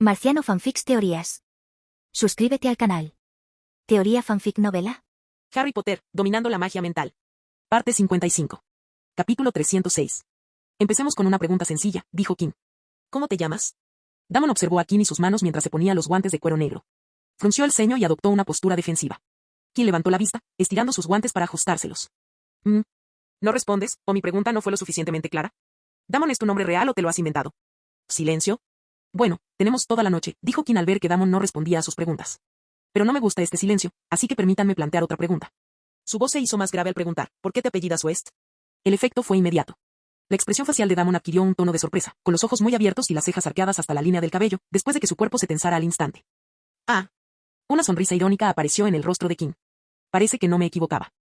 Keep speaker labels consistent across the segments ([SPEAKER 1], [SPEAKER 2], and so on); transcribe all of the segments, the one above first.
[SPEAKER 1] Marciano Fanfics Teorías. Suscríbete al canal. Teoría Fanfic Novela.
[SPEAKER 2] Harry Potter, dominando la magia mental. Parte 55. Capítulo 306. Empecemos con una pregunta sencilla, dijo Kim. ¿Cómo te llamas? Damon observó a Kim y sus manos mientras se ponía los guantes de cuero negro. Frunció el ceño y adoptó una postura defensiva. Kim levantó la vista, estirando sus guantes para ajustárselos. ¿No respondes, o mi pregunta no fue lo suficientemente clara? ¿Damon es tu nombre real o te lo has inventado? Silencio. Bueno, tenemos toda la noche, dijo Kim al ver que Damon no respondía a sus preguntas. Pero no me gusta este silencio, así que permítanme plantear otra pregunta. Su voz se hizo más grave al preguntar, ¿por qué te apellidas West? El efecto fue inmediato. La expresión facial de Damon adquirió un tono de sorpresa, con los ojos muy abiertos y las cejas arqueadas hasta la línea del cabello, después de que su cuerpo se tensara al instante. Ah. Una sonrisa irónica apareció en el rostro de Kim. Parece que no me equivocaba.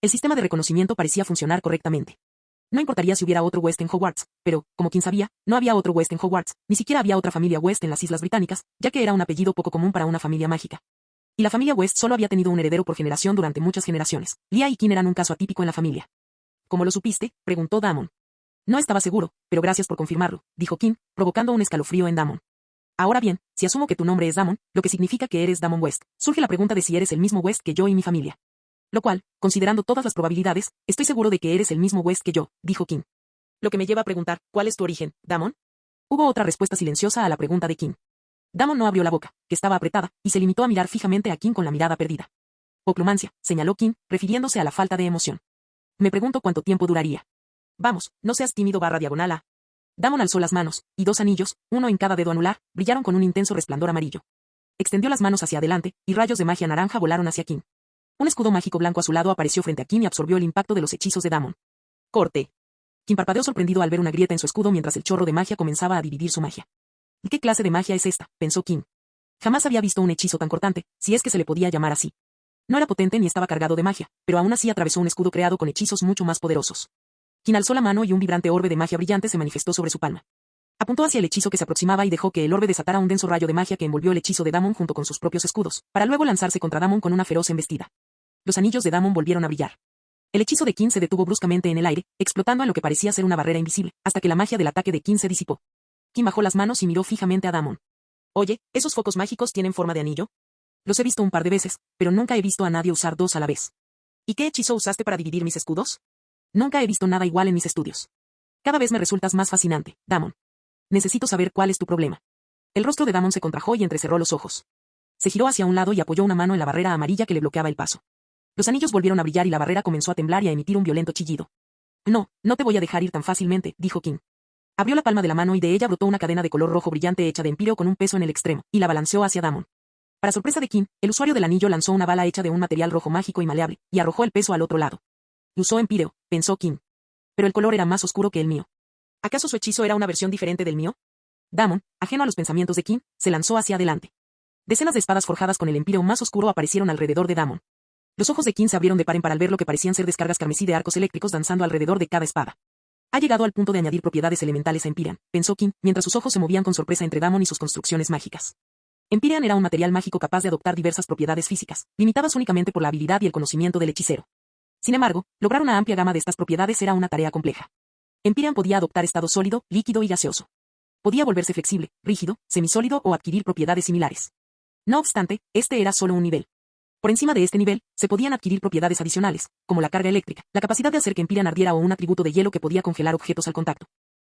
[SPEAKER 2] El sistema de reconocimiento parecía funcionar correctamente. No importaría si hubiera otro West en Hogwarts, pero, como Kim sabía, no había otro West en Hogwarts, ni siquiera había otra familia West en las Islas Británicas, ya que era un apellido poco común para una familia mágica. Y la familia West solo había tenido un heredero por generación durante muchas generaciones. Leah y Kim eran un caso atípico en la familia. ¿Cómo lo supiste?, preguntó Damon. No estaba seguro, pero gracias por confirmarlo, dijo Kim, provocando un escalofrío en Damon. Ahora bien, si asumo que tu nombre es Damon, lo que significa que eres Damon West, surge la pregunta de si eres el mismo West que yo y mi familia. Lo cual, considerando todas las probabilidades, estoy seguro de que eres el mismo West que yo, dijo Kim. Lo que me lleva a preguntar, ¿cuál es tu origen, Damon? Hubo otra respuesta silenciosa a la pregunta de Kim. Damon no abrió la boca, que estaba apretada, y se limitó a mirar fijamente a Kim con la mirada perdida. Oclumancia, señaló Kim, refiriéndose a la falta de emoción. Me pregunto cuánto tiempo duraría. Vamos, no seas tímido /diagonal A. Damon alzó las manos, y dos anillos, uno en cada dedo anular, brillaron con un intenso resplandor amarillo. Extendió las manos hacia adelante, y rayos de magia naranja volaron hacia Kim. Un escudo mágico blanco azulado apareció frente a Kim y absorbió el impacto de los hechizos de Damon. Corte. Kim parpadeó sorprendido al ver una grieta en su escudo mientras el chorro de magia comenzaba a dividir su magia. ¿Y qué clase de magia es esta?, pensó Kim. Jamás había visto un hechizo tan cortante, si es que se le podía llamar así. No era potente ni estaba cargado de magia, pero aún así atravesó un escudo creado con hechizos mucho más poderosos. Kim alzó la mano y un vibrante orbe de magia brillante se manifestó sobre su palma. Apuntó hacia el hechizo que se aproximaba y dejó que el orbe desatara un denso rayo de magia que envolvió el hechizo de Damon junto con sus propios escudos, para luego lanzarse contra Damon con una feroz embestida. Los anillos de Damon volvieron a brillar. El hechizo de Kim se detuvo bruscamente en el aire, explotando en lo que parecía ser una barrera invisible, hasta que la magia del ataque de Kim se disipó. Kim bajó las manos y miró fijamente a Damon. Oye, ¿esos focos mágicos tienen forma de anillo? Los he visto un par de veces, pero nunca he visto a nadie usar dos a la vez. ¿Y qué hechizo usaste para dividir mis escudos? Nunca he visto nada igual en mis estudios. Cada vez me resultas más fascinante, Damon. Necesito saber cuál es tu problema. El rostro de Damon se contrajo y entrecerró los ojos. Se giró hacia un lado y apoyó una mano en la barrera amarilla que le bloqueaba el paso. Los anillos volvieron a brillar y la barrera comenzó a temblar y a emitir un violento chillido. No te voy a dejar ir tan fácilmente, dijo Kim. Abrió la palma de la mano y de ella brotó una cadena de color rojo brillante hecha de empíreo con un peso en el extremo, y la balanceó hacia Damon. Para sorpresa de Kim, el usuario del anillo lanzó una bala hecha de un material rojo mágico y maleable, y arrojó el peso al otro lado. Usó empíreo, pensó Kim. Pero el color era más oscuro que el mío. ¿Acaso su hechizo era una versión diferente del mío? Damon, ajeno a los pensamientos de Kim, se lanzó hacia adelante. Decenas de espadas forjadas con el empíreo más oscuro aparecieron alrededor de Damon. Los ojos de Kim se abrieron de par en par al ver lo que parecían ser descargas carmesí de arcos eléctricos danzando alrededor de cada espada. Ha llegado al punto de añadir propiedades elementales a Empyrean, pensó Kim, mientras sus ojos se movían con sorpresa entre Damon y sus construcciones mágicas. Empyrean era un material mágico capaz de adoptar diversas propiedades físicas, limitadas únicamente por la habilidad y el conocimiento del hechicero. Sin embargo, lograr una amplia gama de estas propiedades era una tarea compleja. Empyrean podía adoptar estado sólido, líquido y gaseoso. Podía volverse flexible, rígido, semisólido o adquirir propiedades similares. No obstante, este era solo un nivel. Por encima de este nivel, se podían adquirir propiedades adicionales, como la carga eléctrica, la capacidad de hacer que Empyrean ardiera o un atributo de hielo que podía congelar objetos al contacto.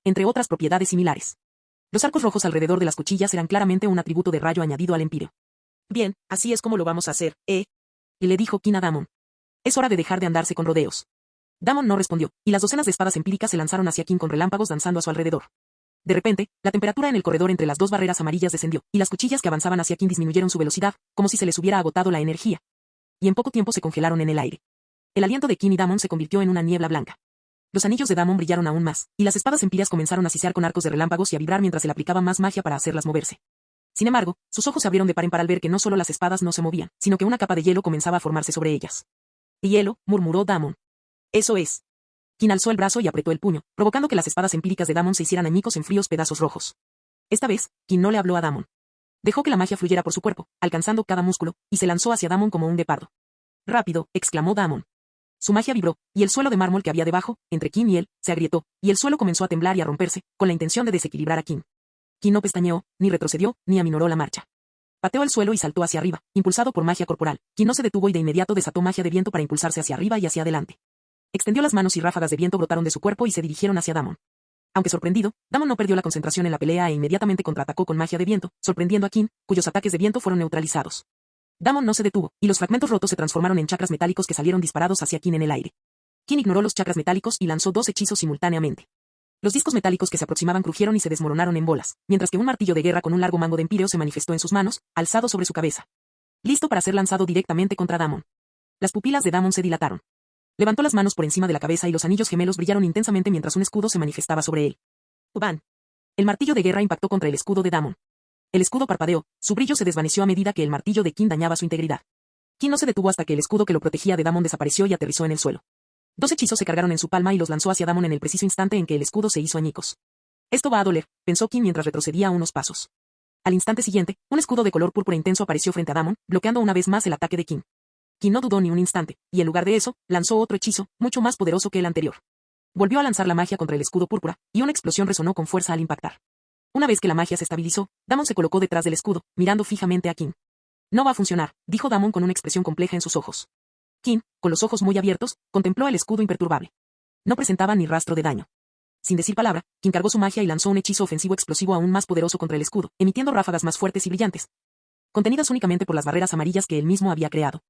[SPEAKER 2] Entre otras propiedades similares. Los arcos rojos alrededor de las cuchillas eran claramente un atributo de rayo añadido al empíreo. Bien, así es como lo vamos a hacer, ¿eh? Y le dijo Kim a Damon. Es hora de dejar de andarse con rodeos. Damon no respondió, y las docenas de espadas empíricas se lanzaron hacia Kim con relámpagos danzando a su alrededor. De repente, la temperatura en el corredor entre las dos barreras amarillas descendió, y las cuchillas que avanzaban hacia Kim disminuyeron su velocidad, como si se les hubiera agotado la energía. Y en poco tiempo se congelaron en el aire. El aliento de Kim y Damon se convirtió en una niebla blanca. Los anillos de Damon brillaron aún más, y las espadas empíreas comenzaron a sisear con arcos de relámpagos y a vibrar mientras él aplicaba más magia para hacerlas moverse. Sin embargo, sus ojos se abrieron de par en par al ver que no solo las espadas no se movían, sino que una capa de hielo comenzaba a formarse sobre ellas. Hielo, murmuró Damon. Eso es. Kim alzó el brazo y apretó el puño, provocando que las espadas empíricas de Damon se hicieran añicos en fríos pedazos rojos. Esta vez, Kim no le habló a Damon. Dejó que la magia fluyera por su cuerpo, alcanzando cada músculo, y se lanzó hacia Damon como un guepardo. Rápido, exclamó Damon. Su magia vibró, y el suelo de mármol que había debajo, entre Kim y él, se agrietó, y el suelo comenzó a temblar y a romperse, con la intención de desequilibrar a Kim. Kim no pestañeó, ni retrocedió, ni aminoró la marcha. Pateó el suelo y saltó hacia arriba, impulsado por magia corporal. Kim no se detuvo y de inmediato desató magia de viento para impulsarse hacia arriba y hacia adelante. Extendió las manos y ráfagas de viento brotaron de su cuerpo y se dirigieron hacia Damon. Aunque sorprendido, Damon no perdió la concentración en la pelea e inmediatamente contraatacó con magia de viento, sorprendiendo a Kim, cuyos ataques de viento fueron neutralizados. Damon no se detuvo, y los fragmentos rotos se transformaron en chakras metálicos que salieron disparados hacia Kim en el aire. Kim ignoró los chakras metálicos y lanzó 2 hechizos simultáneamente. Los discos metálicos que se aproximaban crujieron y se desmoronaron en bolas, mientras que un martillo de guerra con un largo mango de empíreo se manifestó en sus manos, alzado sobre su cabeza. Listo para ser lanzado directamente contra Damon. Las pupilas de Damon se dilataron. Levantó las manos por encima de la cabeza y los anillos gemelos brillaron intensamente mientras un escudo se manifestaba sobre él. ¡Bam! El martillo de guerra impactó contra el escudo de Damon. El escudo parpadeó, su brillo se desvaneció a medida que el martillo de Kim dañaba su integridad. Kim no se detuvo hasta que el escudo que lo protegía de Damon desapareció y aterrizó en el suelo. 2 hechizos se cargaron en su palma y los lanzó hacia Damon en el preciso instante en que el escudo se hizo añicos. Esto va a doler, pensó Kim mientras retrocedía unos pasos. Al instante siguiente, un escudo de color púrpura intenso apareció frente a Damon, bloqueando una vez más el ataque de Kim. Kim no dudó ni un instante, y en lugar de eso, lanzó otro hechizo, mucho más poderoso que el anterior. Volvió a lanzar la magia contra el escudo púrpura, y una explosión resonó con fuerza al impactar. Una vez que la magia se estabilizó, Damon se colocó detrás del escudo, mirando fijamente a Kim. No va a funcionar, dijo Damon con una expresión compleja en sus ojos. Kim, con los ojos muy abiertos, contempló el escudo imperturbable. No presentaba ni rastro de daño. Sin decir palabra, Kim cargó su magia y lanzó un hechizo ofensivo explosivo aún más poderoso contra el escudo, emitiendo ráfagas más fuertes y brillantes, contenidas únicamente por las barreras amarillas que él mismo había creado.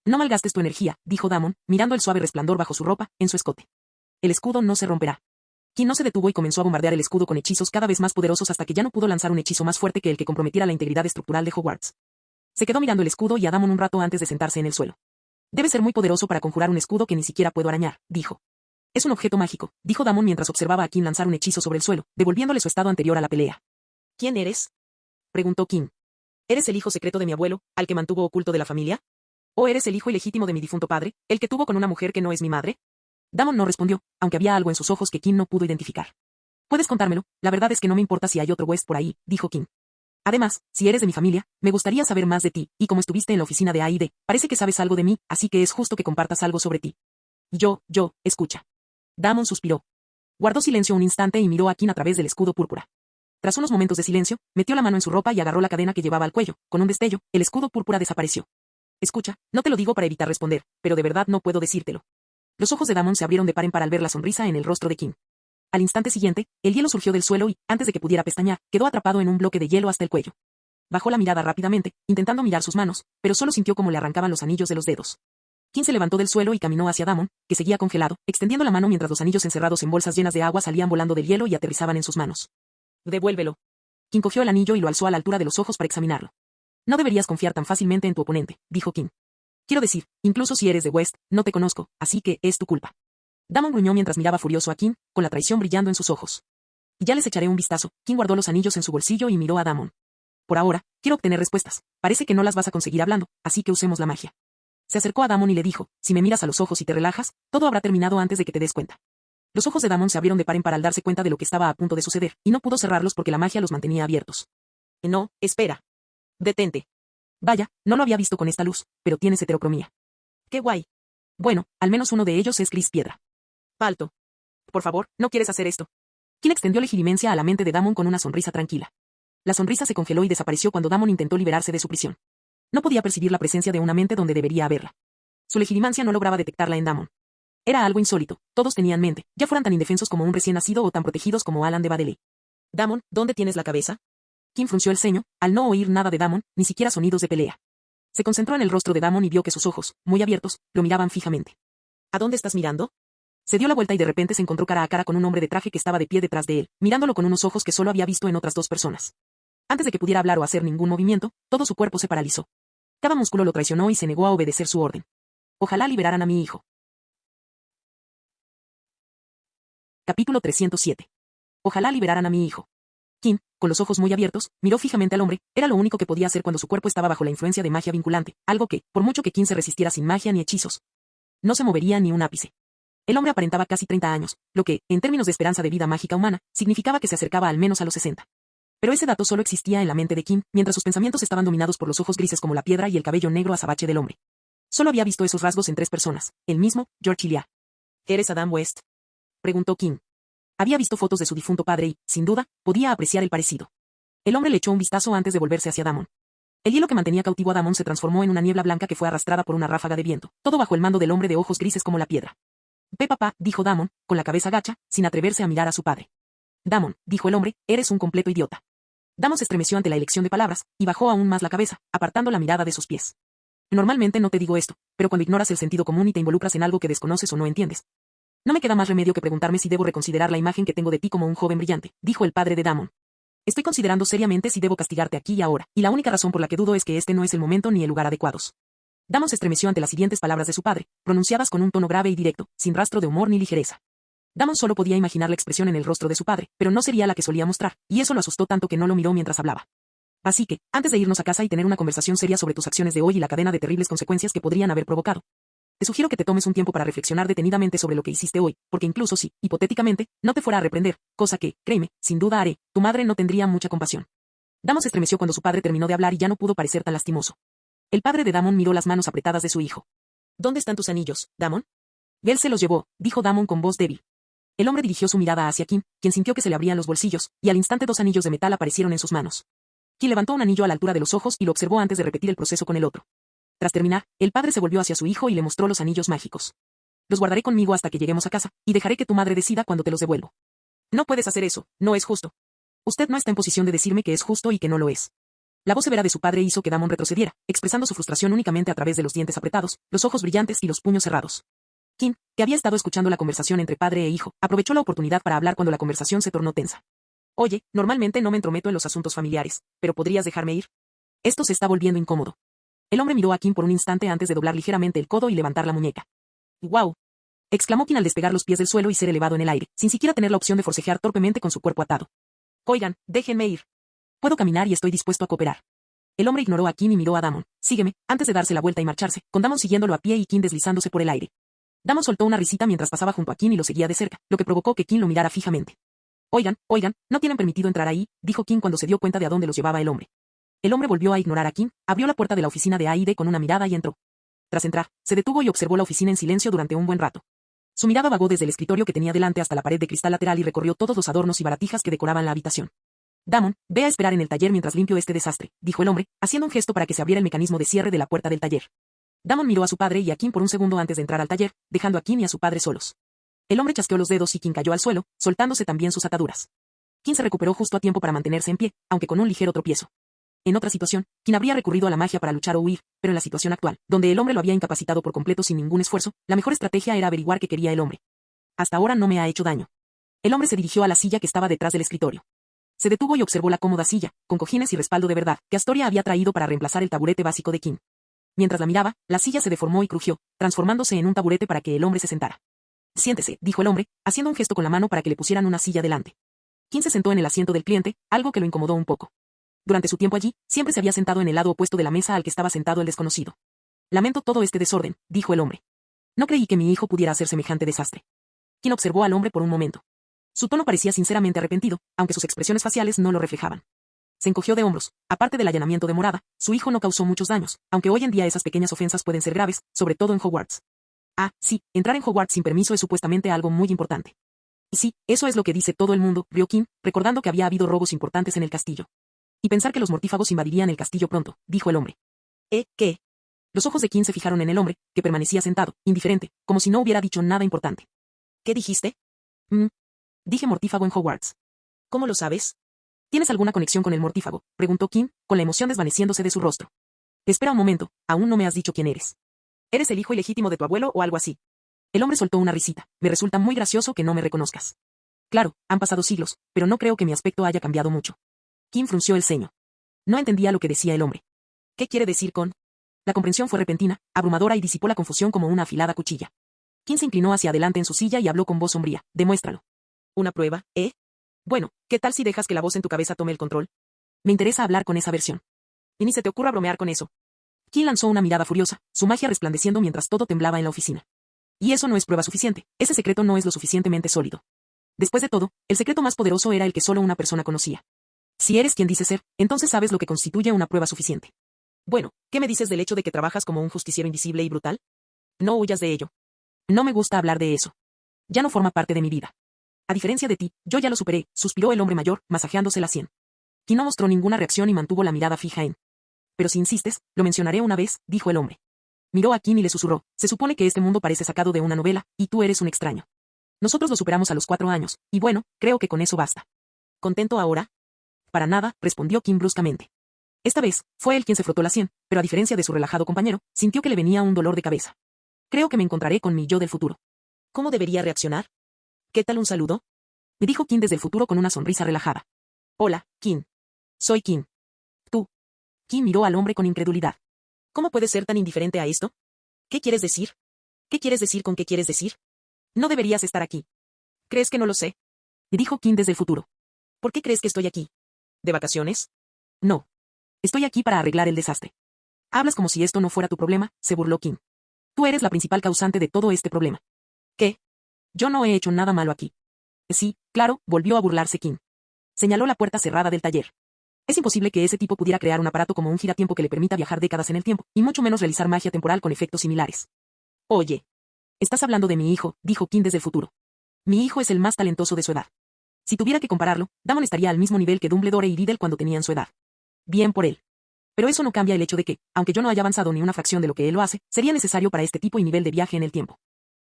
[SPEAKER 2] No malgastes tu energía, dijo Damon, mirando el suave resplandor bajo su ropa, en su escote. El escudo no se romperá. Kim no se detuvo y comenzó a bombardear el escudo con hechizos cada vez más poderosos hasta que ya no pudo lanzar un hechizo más fuerte que el que comprometiera la integridad estructural de Hogwarts. Se quedó mirando el escudo y a Damon un rato antes de sentarse en el suelo. Debe ser muy poderoso para conjurar un escudo que ni siquiera puedo arañar, dijo. Es un objeto mágico, dijo Damon mientras observaba a Kim lanzar un hechizo sobre el suelo, devolviéndole su estado anterior a la pelea. ¿Quién eres?, preguntó Kim. ¿Eres el hijo secreto de mi abuelo, al que mantuvo oculto de la familia? ¿O eres el hijo ilegítimo de mi difunto padre, el que tuvo con una mujer que no es mi madre? Damon no respondió, aunque había algo en sus ojos que Kim no pudo identificar. Puedes contármelo, la verdad es que no me importa si hay otro West por ahí, dijo Kim. Además, si eres de mi familia, me gustaría saber más de ti, y como estuviste en la oficina de A&D, parece que sabes algo de mí, así que es justo que compartas algo sobre ti. Escucha. Damon suspiró. Guardó silencio un instante y miró a Kim a través del escudo púrpura. Tras unos momentos de silencio, metió la mano en su ropa y agarró la cadena que llevaba al cuello. Con un destello, el escudo púrpura desapareció. Escucha, no te lo digo para evitar responder, pero de verdad no puedo decírtelo. Los ojos de Damon se abrieron de par en par al ver la sonrisa en el rostro de Kim. Al instante siguiente, el hielo surgió del suelo y, antes de que pudiera pestañear, quedó atrapado en un bloque de hielo hasta el cuello. Bajó la mirada rápidamente, intentando mirar sus manos, pero solo sintió como le arrancaban los anillos de los dedos. Kim se levantó del suelo y caminó hacia Damon, que seguía congelado, extendiendo la mano mientras los anillos encerrados en bolsas llenas de agua salían volando del hielo y aterrizaban en sus manos. Devuélvelo. Kim cogió el anillo y lo alzó a la altura de los ojos para examinarlo. No deberías confiar tan fácilmente en tu oponente, dijo Kim. Quiero decir, incluso si eres de West, no te conozco, así que es tu culpa. Damon gruñó mientras miraba furioso a Kim, con la traición brillando en sus ojos. Ya les echaré un vistazo. Kim guardó los anillos en su bolsillo y miró a Damon. Por ahora, quiero obtener respuestas. Parece que no las vas a conseguir hablando, así que usemos la magia. Se acercó a Damon y le dijo, si me miras a los ojos y te relajas, todo habrá terminado antes de que te des cuenta. Los ojos de Damon se abrieron de par en par al darse cuenta de lo que estaba a punto de suceder, y no pudo cerrarlos porque la magia los mantenía abiertos. No, espera. Detente. Vaya, no lo había visto con esta luz, pero tienes heterocromía. ¡Qué guay! Bueno, al menos uno de ellos es gris piedra. Palto. Por favor, no quieres hacer esto. Kim extendió legilimencia a la mente de Damon con una sonrisa tranquila. La sonrisa se congeló y desapareció cuando Damon intentó liberarse de su prisión. No podía percibir la presencia de una mente donde debería haberla. Su legilimancia no lograba detectarla en Damon. Era algo insólito, todos tenían mente, ya fueran tan indefensos como un recién nacido o tan protegidos como Alan de Badeley. Damon, ¿dónde tienes la cabeza? Kim frunció el ceño, al no oír nada de Damon, ni siquiera sonidos de pelea. Se concentró en el rostro de Damon y vio que sus ojos, muy abiertos, lo miraban fijamente. ¿A dónde estás mirando? Se dio la vuelta y de repente se encontró cara a cara con un hombre de traje que estaba de pie detrás de él, mirándolo con unos ojos que solo había visto en otras 2 personas. Antes de que pudiera hablar o hacer ningún movimiento, todo su cuerpo se paralizó. Cada músculo lo traicionó y se negó a obedecer su orden. Ojalá liberaran a mi hijo. Capítulo 307. Ojalá liberaran a mi hijo. Kim, con los ojos muy abiertos, miró fijamente al hombre, era lo único que podía hacer cuando su cuerpo estaba bajo la influencia de magia vinculante, algo que, por mucho que Kim se resistiera sin magia ni hechizos, no se movería ni un ápice. El hombre aparentaba casi 30 años, lo que, en términos de esperanza de vida mágica humana, significaba que se acercaba al menos a los 60. Pero ese dato solo existía en la mente de Kim, mientras sus pensamientos estaban dominados por los ojos grises como la piedra y el cabello negro azabache del hombre. Solo había visto esos rasgos en 3 personas, el mismo, George Ilia. ¿Eres Adam West?, preguntó Kim. Había visto fotos de su difunto padre y, sin duda, podía apreciar el parecido. El hombre le echó un vistazo antes de volverse hacia Damon. El hielo que mantenía cautivo a Damon se transformó en una niebla blanca que fue arrastrada por una ráfaga de viento, todo bajo el mando del hombre de ojos grises como la piedra. Ve papá, dijo Damon, con la cabeza gacha, sin atreverse a mirar a su padre. Damon, dijo el hombre, eres un completo idiota. Damon se estremeció ante la elección de palabras, y bajó aún más la cabeza, apartando la mirada de sus pies. Normalmente no te digo esto, pero cuando ignoras el sentido común y te involucras en algo que desconoces o no entiendes. No me queda más remedio que preguntarme si debo reconsiderar la imagen que tengo de ti como un joven brillante, dijo el padre de Damon. Estoy considerando seriamente si debo castigarte aquí y ahora, y la única razón por la que dudo es que este no es el momento ni el lugar adecuados. Damon se estremeció ante las siguientes palabras de su padre, pronunciadas con un tono grave y directo, sin rastro de humor ni ligereza. Damon solo podía imaginar la expresión en el rostro de su padre, pero no sería la que solía mostrar, y eso lo asustó tanto que no lo miró mientras hablaba. Así que, antes de irnos a casa y tener una conversación seria sobre tus acciones de hoy y la cadena de terribles consecuencias que podrían haber provocado, te sugiero que te tomes un tiempo para reflexionar detenidamente sobre lo que hiciste hoy, porque incluso si, hipotéticamente, no te fuera a reprender, cosa que, créeme, sin duda haré, tu madre no tendría mucha compasión. Damon se estremeció cuando su padre terminó de hablar y ya no pudo parecer tan lastimoso. El padre de Damon miró las manos apretadas de su hijo. ¿Dónde están tus anillos, Damon? Él se los llevó, dijo Damon con voz débil. El hombre dirigió su mirada hacia Kim, quien sintió que se le abrían los bolsillos, y al instante 2 anillos de metal aparecieron en sus manos. Kim levantó un anillo a la altura de los ojos y lo observó antes de repetir el proceso con el otro. Tras terminar, el padre se volvió hacia su hijo y le mostró los anillos mágicos. Los guardaré conmigo hasta que lleguemos a casa, y dejaré que tu madre decida cuando te los devuelvo. No puedes hacer eso, no es justo. Usted no está en posición de decirme que es justo y que no lo es. La voz severa de su padre hizo que Damon retrocediera, expresando su frustración únicamente a través de los dientes apretados, los ojos brillantes y los puños cerrados. Kim, que había estado escuchando la conversación entre padre e hijo, aprovechó la oportunidad para hablar cuando la conversación se tornó tensa. Oye, normalmente no me entrometo en los asuntos familiares, pero ¿podrías dejarme ir? Esto se está volviendo incómodo. El hombre miró a Kim por un instante antes de doblar ligeramente el codo y levantar la muñeca. ¡Guau! Exclamó Kim al despegar los pies del suelo y ser elevado en el aire, sin siquiera tener la opción de forcejear torpemente con su cuerpo atado. Oigan, déjenme ir. Puedo caminar y estoy dispuesto a cooperar. El hombre ignoró a Kim y miró a Damon. Sígueme, antes de darse la vuelta y marcharse, con Damon siguiéndolo a pie y Kim deslizándose por el aire. Damon soltó una risita mientras pasaba junto a Kim y lo seguía de cerca, lo que provocó que Kim lo mirara fijamente. Oigan, no tienen permitido entrar ahí, dijo Kim cuando se dio cuenta de a dónde los llevaba el hombre. El hombre volvió a ignorar a Kim, abrió la puerta de la oficina de AID con una mirada y entró. Tras entrar, se detuvo y observó la oficina en silencio durante un buen rato. Su mirada vagó desde el escritorio que tenía delante hasta la pared de cristal lateral y recorrió todos los adornos y baratijas que decoraban la habitación. Damon, ve a esperar en el taller mientras limpio este desastre, dijo el hombre, haciendo un gesto para que se abriera el mecanismo de cierre de la puerta del taller. Damon miró a su padre y a Kim por un segundo antes de entrar al taller, dejando a Kim y a su padre solos. El hombre chasqueó los dedos y Kim cayó al suelo, soltándose también sus ataduras. Kim se recuperó justo a tiempo para mantenerse en pie, aunque con un ligero tropiezo. En otra situación, Kim habría recurrido a la magia para luchar o huir, pero en la situación actual, donde el hombre lo había incapacitado por completo sin ningún esfuerzo, la mejor estrategia era averiguar qué quería el hombre. Hasta ahora no me ha hecho daño. El hombre se dirigió a la silla que estaba detrás del escritorio. Se detuvo y observó la cómoda silla, con cojines y respaldo de verdad, que Astoria había traído para reemplazar el taburete básico de Kim. Mientras la miraba, la silla se deformó y crujió, transformándose en un taburete para que el hombre se sentara. Siéntese, dijo el hombre, haciendo un gesto con la mano para que le pusieran una silla delante. Kim se sentó en el asiento del cliente, algo que lo incomodó un poco. Durante su tiempo allí, siempre se había sentado en el lado opuesto de la mesa al que estaba sentado el desconocido. Lamento todo este desorden, dijo el hombre. No creí que mi hijo pudiera hacer semejante desastre. Kim observó al hombre por un momento. Su tono parecía sinceramente arrepentido, aunque sus expresiones faciales no lo reflejaban. Se encogió de hombros. Aparte del allanamiento de morada, su hijo no causó muchos daños, aunque hoy en día esas pequeñas ofensas pueden ser graves, sobre todo en Hogwarts. Ah, sí, entrar en Hogwarts sin permiso es supuestamente algo muy importante. Y sí, eso es lo que dice todo el mundo, rió Kim, recordando que había habido robos importantes en el castillo. Y pensar que los mortífagos invadirían el castillo pronto, dijo el hombre. ¿Qué? Los ojos de Kim se fijaron en el hombre, que permanecía sentado, indiferente, como si no hubiera dicho nada importante. ¿Qué dijiste? Dije mortífago en Hogwarts. ¿Cómo lo sabes? ¿Tienes alguna conexión con el mortífago?, preguntó Kim, con la emoción desvaneciéndose de su rostro. Espera un momento, aún no me has dicho quién eres. ¿Eres el hijo ilegítimo de tu abuelo o algo así? El hombre soltó una risita. Me resulta muy gracioso que no me reconozcas. Claro, han pasado siglos, pero no creo que mi aspecto haya cambiado mucho. Kim frunció el ceño. No entendía lo que decía el hombre. ¿Qué quiere decir con? La comprensión fue repentina, abrumadora y disipó la confusión como una afilada cuchilla. Kim se inclinó hacia adelante en su silla y habló con voz sombría. Demuéstralo. ¿Una prueba, Bueno, ¿qué tal si dejas que la voz en tu cabeza tome el control? Me interesa hablar con esa versión. Y ni se te ocurra bromear con eso. Kim lanzó una mirada furiosa, su magia resplandeciendo mientras todo temblaba en la oficina. Y eso no es prueba suficiente, ese secreto no es lo suficientemente sólido. Después de todo, el secreto más poderoso era el que solo una persona conocía. Si eres quien dice ser, entonces sabes lo que constituye una prueba suficiente. Bueno, ¿qué me dices del hecho de que trabajas como un justiciero invisible y brutal? No huyas de ello. No me gusta hablar de eso. Ya no forma parte de mi vida. A diferencia de ti, yo ya lo superé, suspiró el hombre mayor, masajeándose la sien. Kim no mostró ninguna reacción y mantuvo la mirada fija en. Pero si insistes, lo mencionaré una vez, dijo el hombre. Miró a Kim y le susurró, se supone que este mundo parece sacado de una novela, y tú eres un extraño. Nosotros lo superamos a los 4 años, y bueno, creo que con eso basta. ¿Contento ahora? Para nada, respondió Kim bruscamente. Esta vez, fue él quien se frotó la sien, pero a diferencia de su relajado compañero, sintió que le venía un dolor de cabeza. Creo que me encontraré con mi yo del futuro. ¿Cómo debería reaccionar? ¿Qué tal un saludo? Me dijo Kim desde el futuro con una sonrisa relajada. Hola, Kim. Soy Kim. Tú. Kim miró al hombre con incredulidad. ¿Cómo puedes ser tan indiferente a esto? ¿Qué quieres decir? ¿Qué quieres decir con qué quieres decir? No deberías estar aquí. ¿Crees que no lo sé? Me dijo Kim desde el futuro. ¿Por qué crees que estoy aquí? ¿De vacaciones? No. Estoy aquí para arreglar el desastre. Hablas como si esto no fuera tu problema, se burló Kim. Tú eres la principal causante de todo este problema. ¿Qué? Yo no he hecho nada malo aquí. Sí, claro, volvió a burlarse Kim. Señaló la puerta cerrada del taller. Es imposible que ese tipo pudiera crear un aparato como un giratiempo que le permita viajar décadas en el tiempo, y mucho menos realizar magia temporal con efectos similares. Oye. Estás hablando de mi hijo, dijo Kim desde el futuro. Mi hijo es el más talentoso de su edad. Si tuviera que compararlo, Damon estaría al mismo nivel que Dumbledore y Riddle cuando tenían su edad. Bien por él. Pero eso no cambia el hecho de que, aunque yo no haya avanzado ni una fracción de lo que él lo hace, sería necesario para este tipo y nivel de viaje en el tiempo.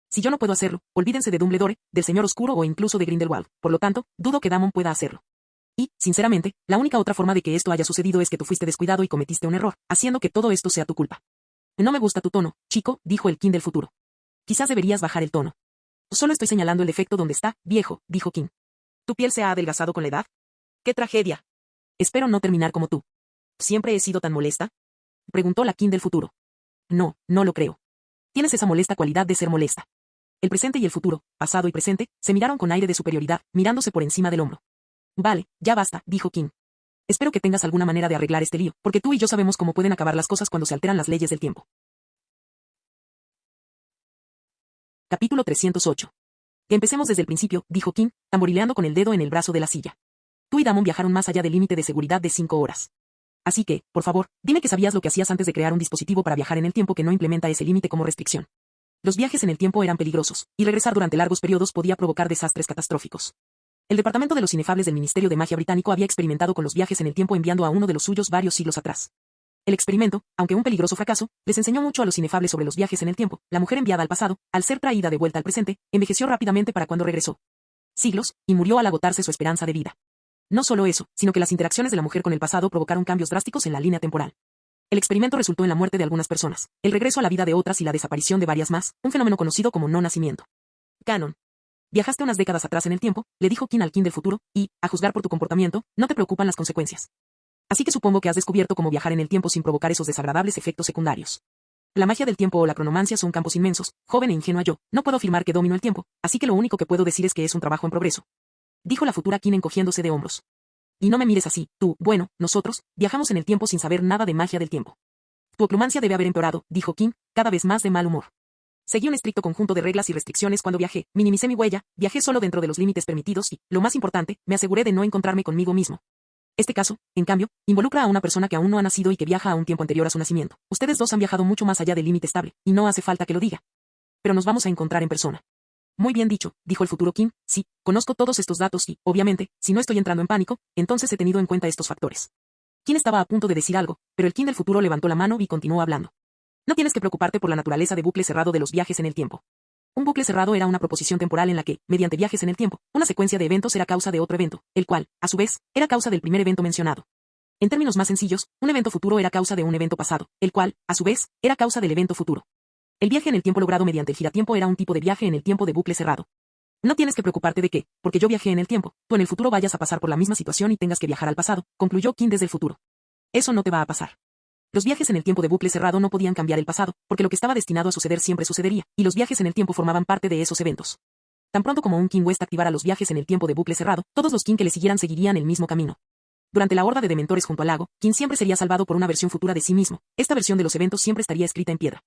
[SPEAKER 2] Si yo no puedo hacerlo, olvídense de Dumbledore, del Señor Oscuro o incluso de Grindelwald, por lo tanto, dudo que Damon pueda hacerlo. Y, sinceramente, la única otra forma de que esto haya sucedido es que tú fuiste descuidado y cometiste un error, haciendo que todo esto sea tu culpa. No me gusta tu tono, chico, dijo el Kim del futuro. Quizás deberías bajar el tono. Solo estoy señalando el efecto donde está, viejo, dijo Kim. ¿Tu piel se ha adelgazado con la edad? ¡Qué tragedia! Espero no terminar como tú. ¿Siempre he sido tan molesta? Preguntó la Kim del futuro. No, no lo creo. Tienes esa molesta cualidad de ser molesta. El presente y el futuro, pasado y presente, se miraron con aire de superioridad, mirándose por encima del hombro. Vale, ya basta, dijo Kim. Espero que tengas alguna manera de arreglar este lío, porque tú y yo sabemos cómo pueden acabar las cosas cuando se alteran las leyes del tiempo. Capítulo 308. Que empecemos desde el principio, dijo Kim, tamborileando con el dedo en el brazo de la silla. Tú y Damon viajaron más allá del límite de seguridad de 5 horas. Así que, por favor, dime que sabías lo que hacías antes de crear un dispositivo para viajar en el tiempo que no implementa ese límite como restricción. Los viajes en el tiempo eran peligrosos, y regresar durante largos periodos podía provocar desastres catastróficos. El Departamento de los Inefables del Ministerio de Magia británico había experimentado con los viajes en el tiempo enviando a uno de los suyos varios siglos atrás. El experimento, aunque un peligroso fracaso, les enseñó mucho a los inefables sobre los viajes en el tiempo. La mujer enviada al pasado, al ser traída de vuelta al presente, envejeció rápidamente para cuando regresó. Siglos, y murió al agotarse su esperanza de vida. No solo eso, sino que las interacciones de la mujer con el pasado provocaron cambios drásticos en la línea temporal. El experimento resultó en la muerte de algunas personas, el regreso a la vida de otras y la desaparición de varias más, un fenómeno conocido como no nacimiento. Canon. Viajaste unas décadas atrás en el tiempo, le dijo Kim al Kim del futuro, y, a juzgar por tu comportamiento, no te preocupan las consecuencias. Así que supongo que has descubierto cómo viajar en el tiempo sin provocar esos desagradables efectos secundarios. La magia del tiempo o la cronomancia son campos inmensos, joven e ingenua yo, no puedo afirmar que domino el tiempo, así que lo único que puedo decir es que es un trabajo en progreso. Dijo la futura Kim encogiéndose de hombros. Y no me mires así, tú, bueno, nosotros, viajamos en el tiempo sin saber nada de magia del tiempo. Tu oclumancia debe haber empeorado, dijo Kim, cada vez más de mal humor. Seguí un estricto conjunto de reglas y restricciones cuando viajé, minimicé mi huella, viajé solo dentro de los límites permitidos y, lo más importante, me aseguré de no encontrarme conmigo mismo. Este caso, en cambio, involucra a una persona que aún no ha nacido y que viaja a un tiempo anterior a su nacimiento. Ustedes dos han viajado mucho más allá del límite estable, y no hace falta que lo diga. Pero nos vamos a encontrar en persona. Muy bien dicho, dijo el futuro Kim, sí, conozco todos estos datos y, obviamente, si no estoy entrando en pánico, entonces he tenido en cuenta estos factores. Kim estaba a punto de decir algo, pero el Kim del futuro levantó la mano y continuó hablando. No tienes que preocuparte por la naturaleza de bucle cerrado de los viajes en el tiempo. Un bucle cerrado era una proposición temporal en la que, mediante viajes en el tiempo, una secuencia de eventos era causa de otro evento, el cual, a su vez, era causa del primer evento mencionado. En términos más sencillos, un evento futuro era causa de un evento pasado, el cual, a su vez, era causa del evento futuro. El viaje en el tiempo logrado mediante el giratiempo era un tipo de viaje en el tiempo de bucle cerrado. No tienes que preocuparte de que, porque yo viajé en el tiempo, tú en el futuro vayas a pasar por la misma situación y tengas que viajar al pasado, concluyó Kim desde el futuro. Eso no te va a pasar. Los viajes en el tiempo de bucle cerrado no podían cambiar el pasado, porque lo que estaba destinado a suceder siempre sucedería, y los viajes en el tiempo formaban parte de esos eventos. Tan pronto como un Kim West activara los viajes en el tiempo de bucle cerrado, todos los Kim que le siguieran seguirían el mismo camino. Durante la horda de dementores junto al lago, Kim siempre sería salvado por una versión futura de sí mismo. Esta versión de los eventos siempre estaría escrita en piedra.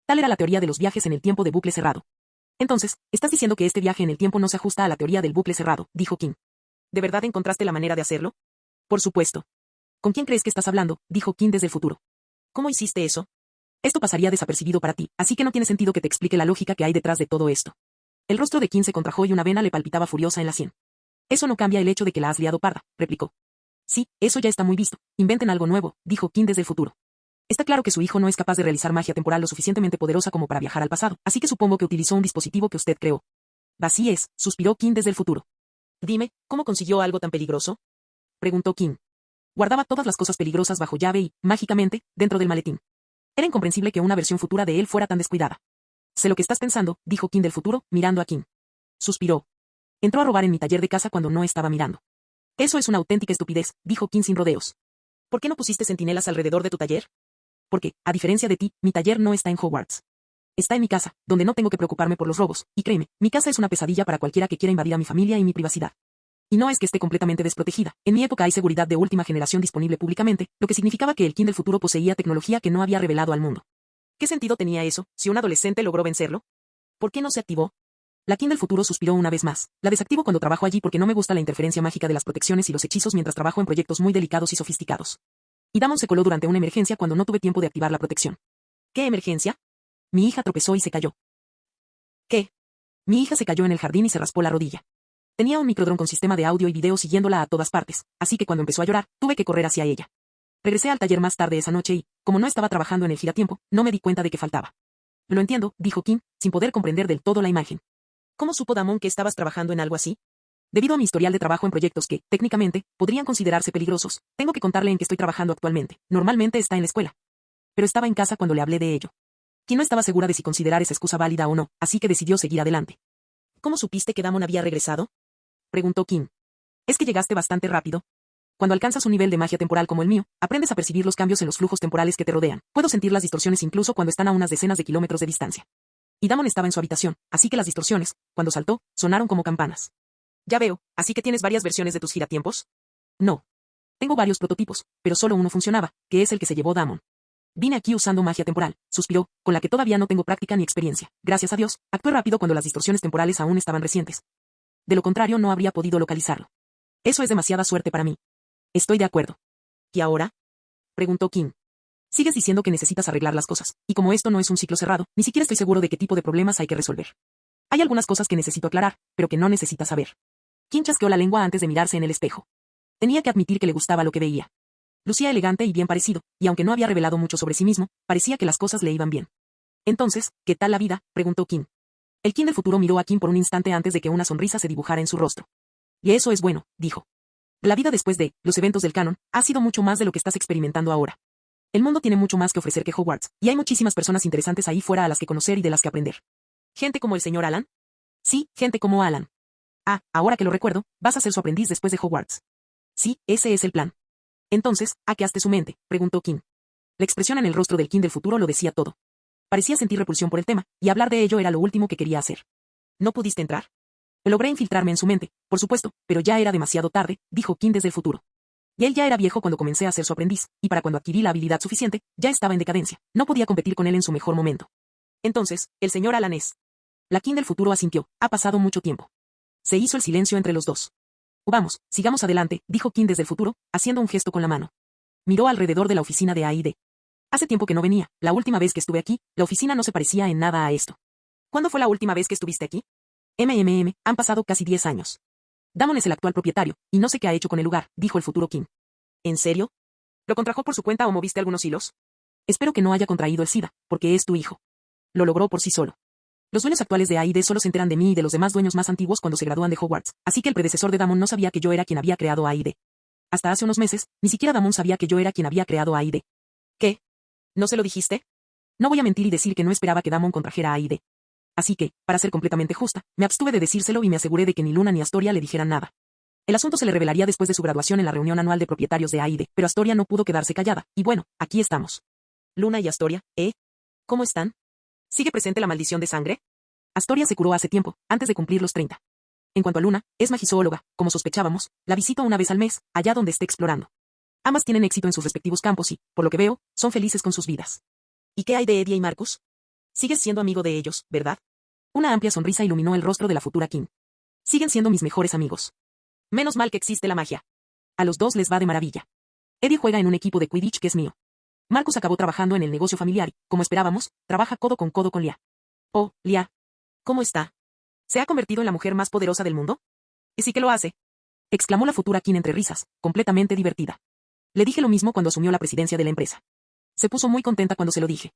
[SPEAKER 2] Tal era la teoría de los viajes en el tiempo de bucle cerrado. Entonces, estás diciendo que este viaje en el tiempo no se ajusta a la teoría del bucle cerrado, dijo Kim. ¿De verdad encontraste la manera de hacerlo? Por supuesto. ¿Con quién crees que estás hablando?, dijo Kim desde el futuro. ¿Cómo hiciste eso? Esto pasaría desapercibido para ti, así que no tiene sentido que te explique la lógica que hay detrás de todo esto. El rostro de Kim se contrajo y una vena le palpitaba furiosa en la sien. Eso no cambia el hecho de que la has liado parda, replicó. Sí, eso ya está muy visto. Inventen algo nuevo, dijo Kim desde el futuro. Está claro que su hijo no es capaz de realizar magia temporal lo suficientemente poderosa como para viajar al pasado, así que supongo que utilizó un dispositivo que usted creó. Así es, suspiró Kim desde el futuro. Dime, ¿cómo consiguió algo tan peligroso? Preguntó Kim. Guardaba todas las cosas peligrosas bajo llave y, mágicamente, dentro del maletín. Era incomprensible que una versión futura de él fuera tan descuidada. Sé lo que estás pensando, dijo Kim del futuro, mirando a Kim. Suspiró. Entró a robar en mi taller de casa cuando no estaba mirando. Eso es una auténtica estupidez, dijo Kim sin rodeos. ¿Por qué no pusiste centinelas alrededor de tu taller? Porque, a diferencia de ti, mi taller no está en Hogwarts. Está en mi casa, donde no tengo que preocuparme por los robos, y créeme, mi casa es una pesadilla para cualquiera que quiera invadir a mi familia y mi privacidad. Y no es que esté completamente desprotegida, en mi época hay seguridad de última generación disponible públicamente, lo que significaba que el Kim del futuro poseía tecnología que no había revelado al mundo. ¿Qué sentido tenía eso, si un adolescente logró vencerlo? ¿Por qué no se activó? La Kim del futuro suspiró una vez más. La desactivo cuando trabajo allí porque no me gusta la interferencia mágica de las protecciones y los hechizos mientras trabajo en proyectos muy delicados y sofisticados. Y Damon se coló durante una emergencia cuando no tuve tiempo de activar la protección. ¿Qué emergencia? Mi hija tropezó y se cayó. ¿Qué? Mi hija se cayó en el jardín y se raspó la rodilla. Tenía un microdrón con sistema de audio y video siguiéndola a todas partes, así que cuando empezó a llorar, tuve que correr hacia ella. Regresé al taller más tarde esa noche y, como no estaba trabajando en el giratiempo, no me di cuenta de que faltaba. Lo entiendo, dijo Kim, sin poder comprender del todo la imagen. ¿Cómo supo Damon que estabas trabajando en algo así? Debido a mi historial de trabajo en proyectos que, técnicamente, podrían considerarse peligrosos, tengo que contarle en qué estoy trabajando actualmente. Normalmente está en la escuela. Pero estaba en casa cuando le hablé de ello. Kim no estaba segura de si considerar esa excusa válida o no, así que decidió seguir adelante. ¿Cómo supiste que Damon había regresado? Preguntó Kim. Es que llegaste bastante rápido. Cuando alcanzas un nivel de magia temporal como el mío, aprendes a percibir los cambios en los flujos temporales que te rodean. Puedo sentir las distorsiones incluso cuando están a unas decenas de kilómetros de distancia. Y Damon estaba en su habitación, así que las distorsiones, cuando saltó, sonaron como campanas. Ya veo, ¿así que tienes varias versiones de tus giratiempos? No. Tengo varios prototipos, pero solo uno funcionaba, que es el que se llevó Damon. Vine aquí usando magia temporal, suspiró, con la que todavía no tengo práctica ni experiencia. Gracias a Dios, actué rápido cuando las distorsiones temporales aún estaban recientes. De lo contrario no habría podido localizarlo. Eso es demasiada suerte para mí. Estoy de acuerdo. ¿Y ahora? Preguntó Kim. Sigues diciendo que necesitas arreglar las cosas, y como esto no es un ciclo cerrado, ni siquiera estoy seguro de qué tipo de problemas hay que resolver. Hay algunas cosas que necesito aclarar, pero que no necesitas saber. Kim chasqueó la lengua antes de mirarse en el espejo. Tenía que admitir que le gustaba lo que veía. Lucía elegante y bien parecido, y aunque no había revelado mucho sobre sí mismo, parecía que las cosas le iban bien. Entonces, ¿qué tal la vida? Preguntó Kim. El Kim del futuro miró a Kim por un instante antes de que una sonrisa se dibujara en su rostro. Y eso es bueno, dijo. La vida después de los eventos del canon ha sido mucho más de lo que estás experimentando ahora. El mundo tiene mucho más que ofrecer que Hogwarts, y hay muchísimas personas interesantes ahí fuera a las que conocer y de las que aprender. ¿Gente como el señor Alan? Sí, gente como Alan. Ah, ahora que lo recuerdo, vas a ser su aprendiz después de Hogwarts. Sí, ese es el plan. Entonces, ¿a qué haste su mente? Preguntó Kim. La expresión en el rostro del Kim del futuro lo decía todo. Parecía sentir repulsión por el tema, y hablar de ello era lo último que quería hacer. ¿No pudiste entrar? Logré infiltrarme en su mente, por supuesto, pero ya era demasiado tarde, dijo Kim desde el futuro. Y él ya era viejo cuando comencé a ser su aprendiz, y para cuando adquirí la habilidad suficiente, ya estaba en decadencia. No podía competir con él en su mejor momento. Entonces, el señor Alan es. La Kim del futuro asintió. Ha pasado mucho tiempo. Se hizo el silencio entre los dos. Vamos, sigamos adelante, dijo Kim desde el futuro, haciendo un gesto con la mano. Miró alrededor de la oficina de A&D. Hace tiempo que no venía. La última vez que estuve aquí, la oficina no se parecía en nada a esto. ¿Cuándo fue la última vez que estuviste aquí? Han pasado casi 10 años. Damon es el actual propietario, y no sé qué ha hecho con el lugar, dijo el futuro Kim. ¿En serio? ¿Lo contrajo por su cuenta o moviste algunos hilos? Espero que no haya contraído el SIDA, porque es tu hijo. Lo logró por sí solo. Los dueños actuales de A&D solo se enteran de mí y de los demás dueños más antiguos cuando se gradúan de Hogwarts, así que el predecesor de Damon no sabía que yo era quien había creado A&D. Hasta hace unos meses, ni siquiera Damon sabía que yo era quien había creado A&D. ¿Qué? ¿No se lo dijiste? No voy a mentir y decir que no esperaba que Damon contrajera A&D. Así que, para ser completamente justa, me abstuve de decírselo y me aseguré de que ni Luna ni Astoria le dijeran nada. El asunto se le revelaría después de su graduación en la reunión anual de propietarios de A&D, pero Astoria no pudo quedarse callada, y bueno, aquí estamos. Luna y Astoria, ¿eh? ¿Cómo están? ¿Sigue presente la maldición de sangre? Astoria se curó hace tiempo, antes de cumplir los 30. En cuanto a Luna, es magizoóloga, como sospechábamos, la visito una vez al mes, allá donde esté explorando. Ambas tienen éxito en sus respectivos campos y, por lo que veo, son felices con sus vidas. ¿Y qué hay de Eddie y Marcus? Sigues siendo amigo de ellos, ¿verdad? Una amplia sonrisa iluminó el rostro de la futura Kim. Siguen siendo mis mejores amigos. Menos mal que existe la magia. A los dos les va de maravilla. Eddie juega en un equipo de Quidditch que es mío. Marcus acabó trabajando en el negocio familiar y, como esperábamos, trabaja codo con Lia. Oh, Lia. ¿Cómo está? ¿Se ha convertido en la mujer más poderosa del mundo? Sí que lo hace. exclamó la futura Kim entre risas, completamente divertida. Le dije lo mismo cuando asumió la presidencia de la empresa. Se puso muy contenta cuando se lo dije.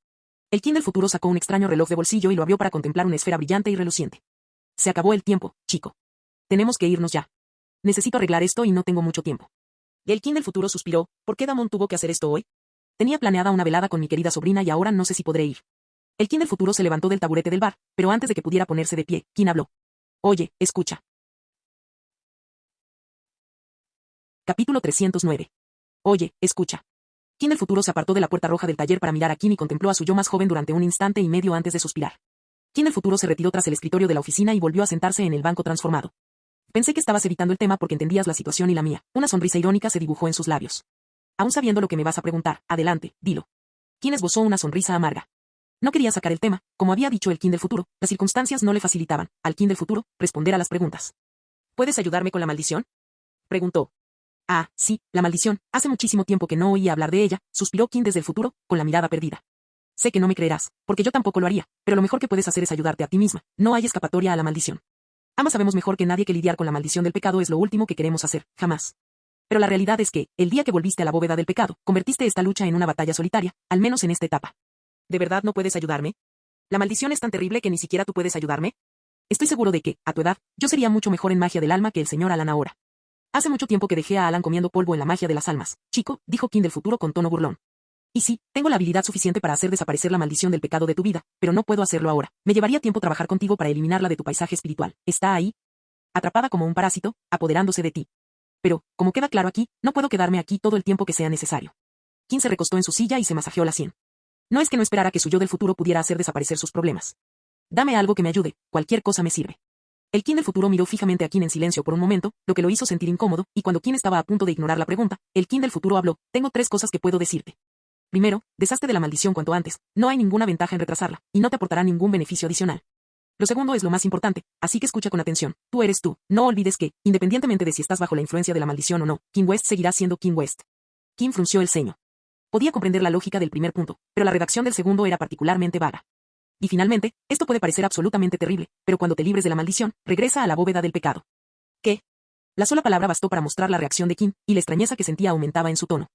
[SPEAKER 2] El Kim del futuro sacó un extraño reloj de bolsillo y lo abrió para contemplar una esfera brillante y reluciente. Se acabó el tiempo, chico. Tenemos que irnos ya. Necesito arreglar esto y no tengo mucho tiempo. El Kim del futuro suspiró. ¿Por qué Damon tuvo que hacer esto hoy? Tenía planeada una velada con mi querida sobrina y ahora no sé si podré ir. El Kim del futuro se levantó del taburete del bar, pero antes de que pudiera ponerse de pie, Kim habló. Oye, escucha. Capítulo 309. Oye, escucha. Kim del futuro se apartó de la puerta roja del taller para mirar a Kim y contempló a su yo más joven durante un instante y medio antes de suspirar. Kim del futuro se retiró tras el escritorio de la oficina y volvió a sentarse en el banco transformado. Pensé que estabas evitando el tema porque entendías la situación y la mía. Una sonrisa irónica se dibujó en sus labios. Aún sabiendo lo que me vas a preguntar, adelante, dilo. Kim esbozó una sonrisa amarga. No quería sacar el tema, como había dicho el Kim del futuro, las circunstancias no le facilitaban, al Kim del futuro, responder a las preguntas. ¿Puedes ayudarme con la maldición? Preguntó. Ah, sí, la maldición, hace muchísimo tiempo que no oía hablar de ella, suspiró Kim desde el futuro, con la mirada perdida. Sé que no me creerás, porque yo tampoco lo haría, pero lo mejor que puedes hacer es ayudarte a ti misma, no hay escapatoria a la maldición. Ambas sabemos mejor que nadie que lidiar con la maldición del pecado es lo último que queremos hacer, jamás. Pero la realidad es que, el día que volviste a la bóveda del pecado, convertiste esta lucha en una batalla solitaria, al menos en esta etapa. ¿De verdad no puedes ayudarme? ¿La maldición es tan terrible que ni siquiera tú puedes ayudarme? Estoy seguro de que, a tu edad, yo sería mucho mejor en magia del alma que el señor Alan ahora. Hace mucho tiempo que dejé a Alan comiendo polvo en la magia de las almas, chico, dijo Kim del futuro con tono burlón. Y sí, tengo la habilidad suficiente para hacer desaparecer la maldición del pecado de tu vida, pero no puedo hacerlo ahora. Me llevaría tiempo trabajar contigo para eliminarla de tu paisaje espiritual. ¿Está ahí? Atrapada como un parásito, apoderándose de ti. Pero, como queda claro aquí, no puedo quedarme aquí todo el tiempo que sea necesario. Kim se recostó en su silla y se masajeó la sien. No es que no esperara que su yo del futuro pudiera hacer desaparecer sus problemas. Dame algo que me ayude, cualquier cosa me sirve. El Kim del futuro miró fijamente a Kim en silencio por un momento, lo que lo hizo sentir incómodo, y cuando Kim estaba a punto de ignorar la pregunta, el Kim del futuro habló. Tengo 3 cosas que puedo decirte. Primero, deshazte de la maldición cuanto antes, no hay ninguna ventaja en retrasarla, y no te aportará ningún beneficio adicional. Lo segundo es lo más importante, así que escucha con atención, tú eres tú, no olvides que, independientemente de si estás bajo la influencia de la maldición o no, Kim West seguirá siendo Kim West. Kim frunció el ceño. Podía comprender la lógica del primer punto, pero la redacción del segundo era particularmente vaga. Y finalmente, esto puede parecer absolutamente terrible, pero cuando te libres de la maldición, regresa a la bóveda del pecado. ¿Qué? La sola palabra bastó para mostrar la reacción de Kim, y la extrañeza que sentía aumentaba en su tono.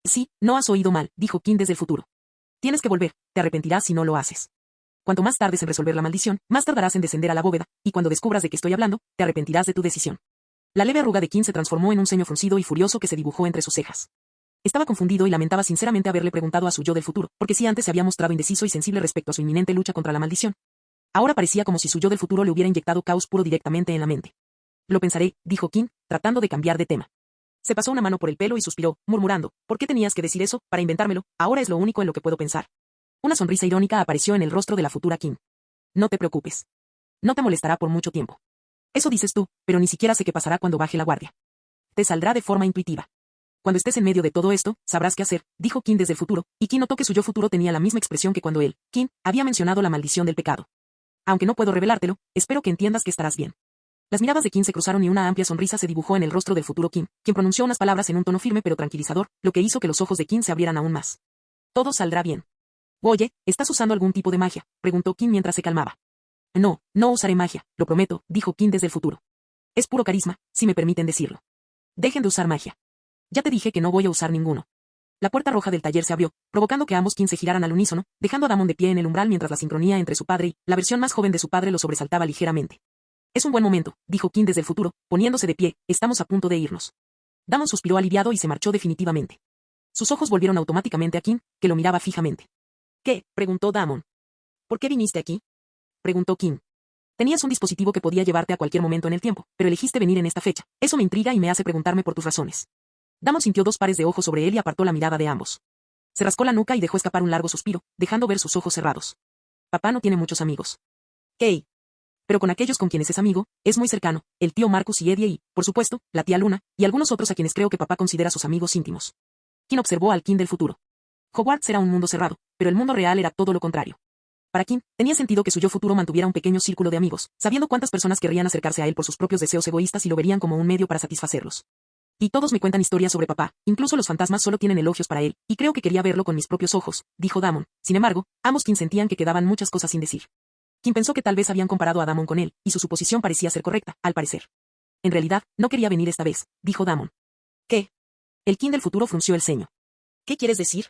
[SPEAKER 2] Sí, no has oído mal, dijo Kim desde el futuro. Tienes que volver, te arrepentirás si no lo haces. Cuanto más tardes en resolver la maldición, más tardarás en descender a la bóveda, y cuando descubras de qué estoy hablando, te arrepentirás de tu decisión. La leve arruga de Kim se transformó en un ceño fruncido y furioso que se dibujó entre sus cejas. Estaba confundido y lamentaba sinceramente haberle preguntado a su yo del futuro, porque si antes se había mostrado indeciso y sensible respecto a su inminente lucha contra la maldición. Ahora parecía como si su yo del futuro le hubiera inyectado caos puro directamente en la mente. Lo pensaré, dijo Kim, tratando de cambiar de tema. Se pasó una mano por el pelo y suspiró, murmurando, ¿por qué tenías que decir eso? Para inventármelo, ahora es lo único en lo que puedo pensar. Una sonrisa irónica apareció en el rostro de la futura Kim. No te preocupes. No te molestará por mucho tiempo. Eso dices tú, pero ni siquiera sé qué pasará cuando baje la guardia. Te saldrá de forma intuitiva. Cuando estés en medio de todo esto, sabrás qué hacer, dijo Kim desde el futuro, y Kim notó que su yo futuro tenía la misma expresión que cuando él, Kim, había mencionado la maldición del pecado. Aunque no puedo revelártelo, espero que entiendas que estarás bien. Las miradas de Kim se cruzaron y una amplia sonrisa se dibujó en el rostro del futuro Kim, quien pronunció unas palabras en un tono firme pero tranquilizador, lo que hizo que los ojos de Kim se abrieran aún más. Todo saldrá bien. Oye, ¿estás usando algún tipo de magia?, preguntó Kim mientras se calmaba. No, no usaré magia, lo prometo, dijo Kim desde el futuro. Es puro carisma, si me permiten decirlo. Dejen de usar magia. Ya te dije que no voy a usar ninguno. La puerta roja del taller se abrió, provocando que ambos Kim se giraran al unísono, dejando a Damon de pie en el umbral mientras la sincronía entre su padre y la versión más joven de su padre lo sobresaltaba ligeramente. Es un buen momento, dijo Kim desde el futuro, poniéndose de pie, estamos a punto de irnos. Damon suspiró aliviado y se marchó definitivamente. Sus ojos volvieron automáticamente a Kim, que lo miraba fijamente. ¿Qué?, preguntó Damon. ¿Por qué viniste aquí?, preguntó Kim. Tenías un dispositivo que podía llevarte a cualquier momento en el tiempo, pero elegiste venir en esta fecha. Eso me intriga y me hace preguntarme por tus razones. Damon sintió 2 pares de ojos sobre él y apartó la mirada de ambos. Se rascó la nuca y dejó escapar un largo suspiro, dejando ver sus ojos cerrados. Papá no tiene muchos amigos. Hey. Pero con aquellos con quienes es amigo, es muy cercano, el tío Marcus y Eddie y, por supuesto, la tía Luna, y algunos otros a quienes creo que papá considera sus amigos íntimos. Kim observó al Kim del futuro. Hogwarts era un mundo cerrado, pero el mundo real era todo lo contrario. Para Kim, tenía sentido que su yo futuro mantuviera un pequeño círculo de amigos, sabiendo cuántas personas querrían acercarse a él por sus propios deseos egoístas y lo verían como un medio para satisfacerlos. Y todos me cuentan historias sobre papá, incluso los fantasmas solo tienen elogios para él, y creo que quería verlo con mis propios ojos, dijo Damon. Sin embargo, ambos Kim sentían que quedaban muchas cosas sin decir. Kim pensó que tal vez habían comparado a Damon con él, y su suposición parecía ser correcta, al parecer. En realidad, no quería venir esta vez, dijo Damon. ¿Qué? El King del futuro frunció el ceño. ¿Qué quieres decir?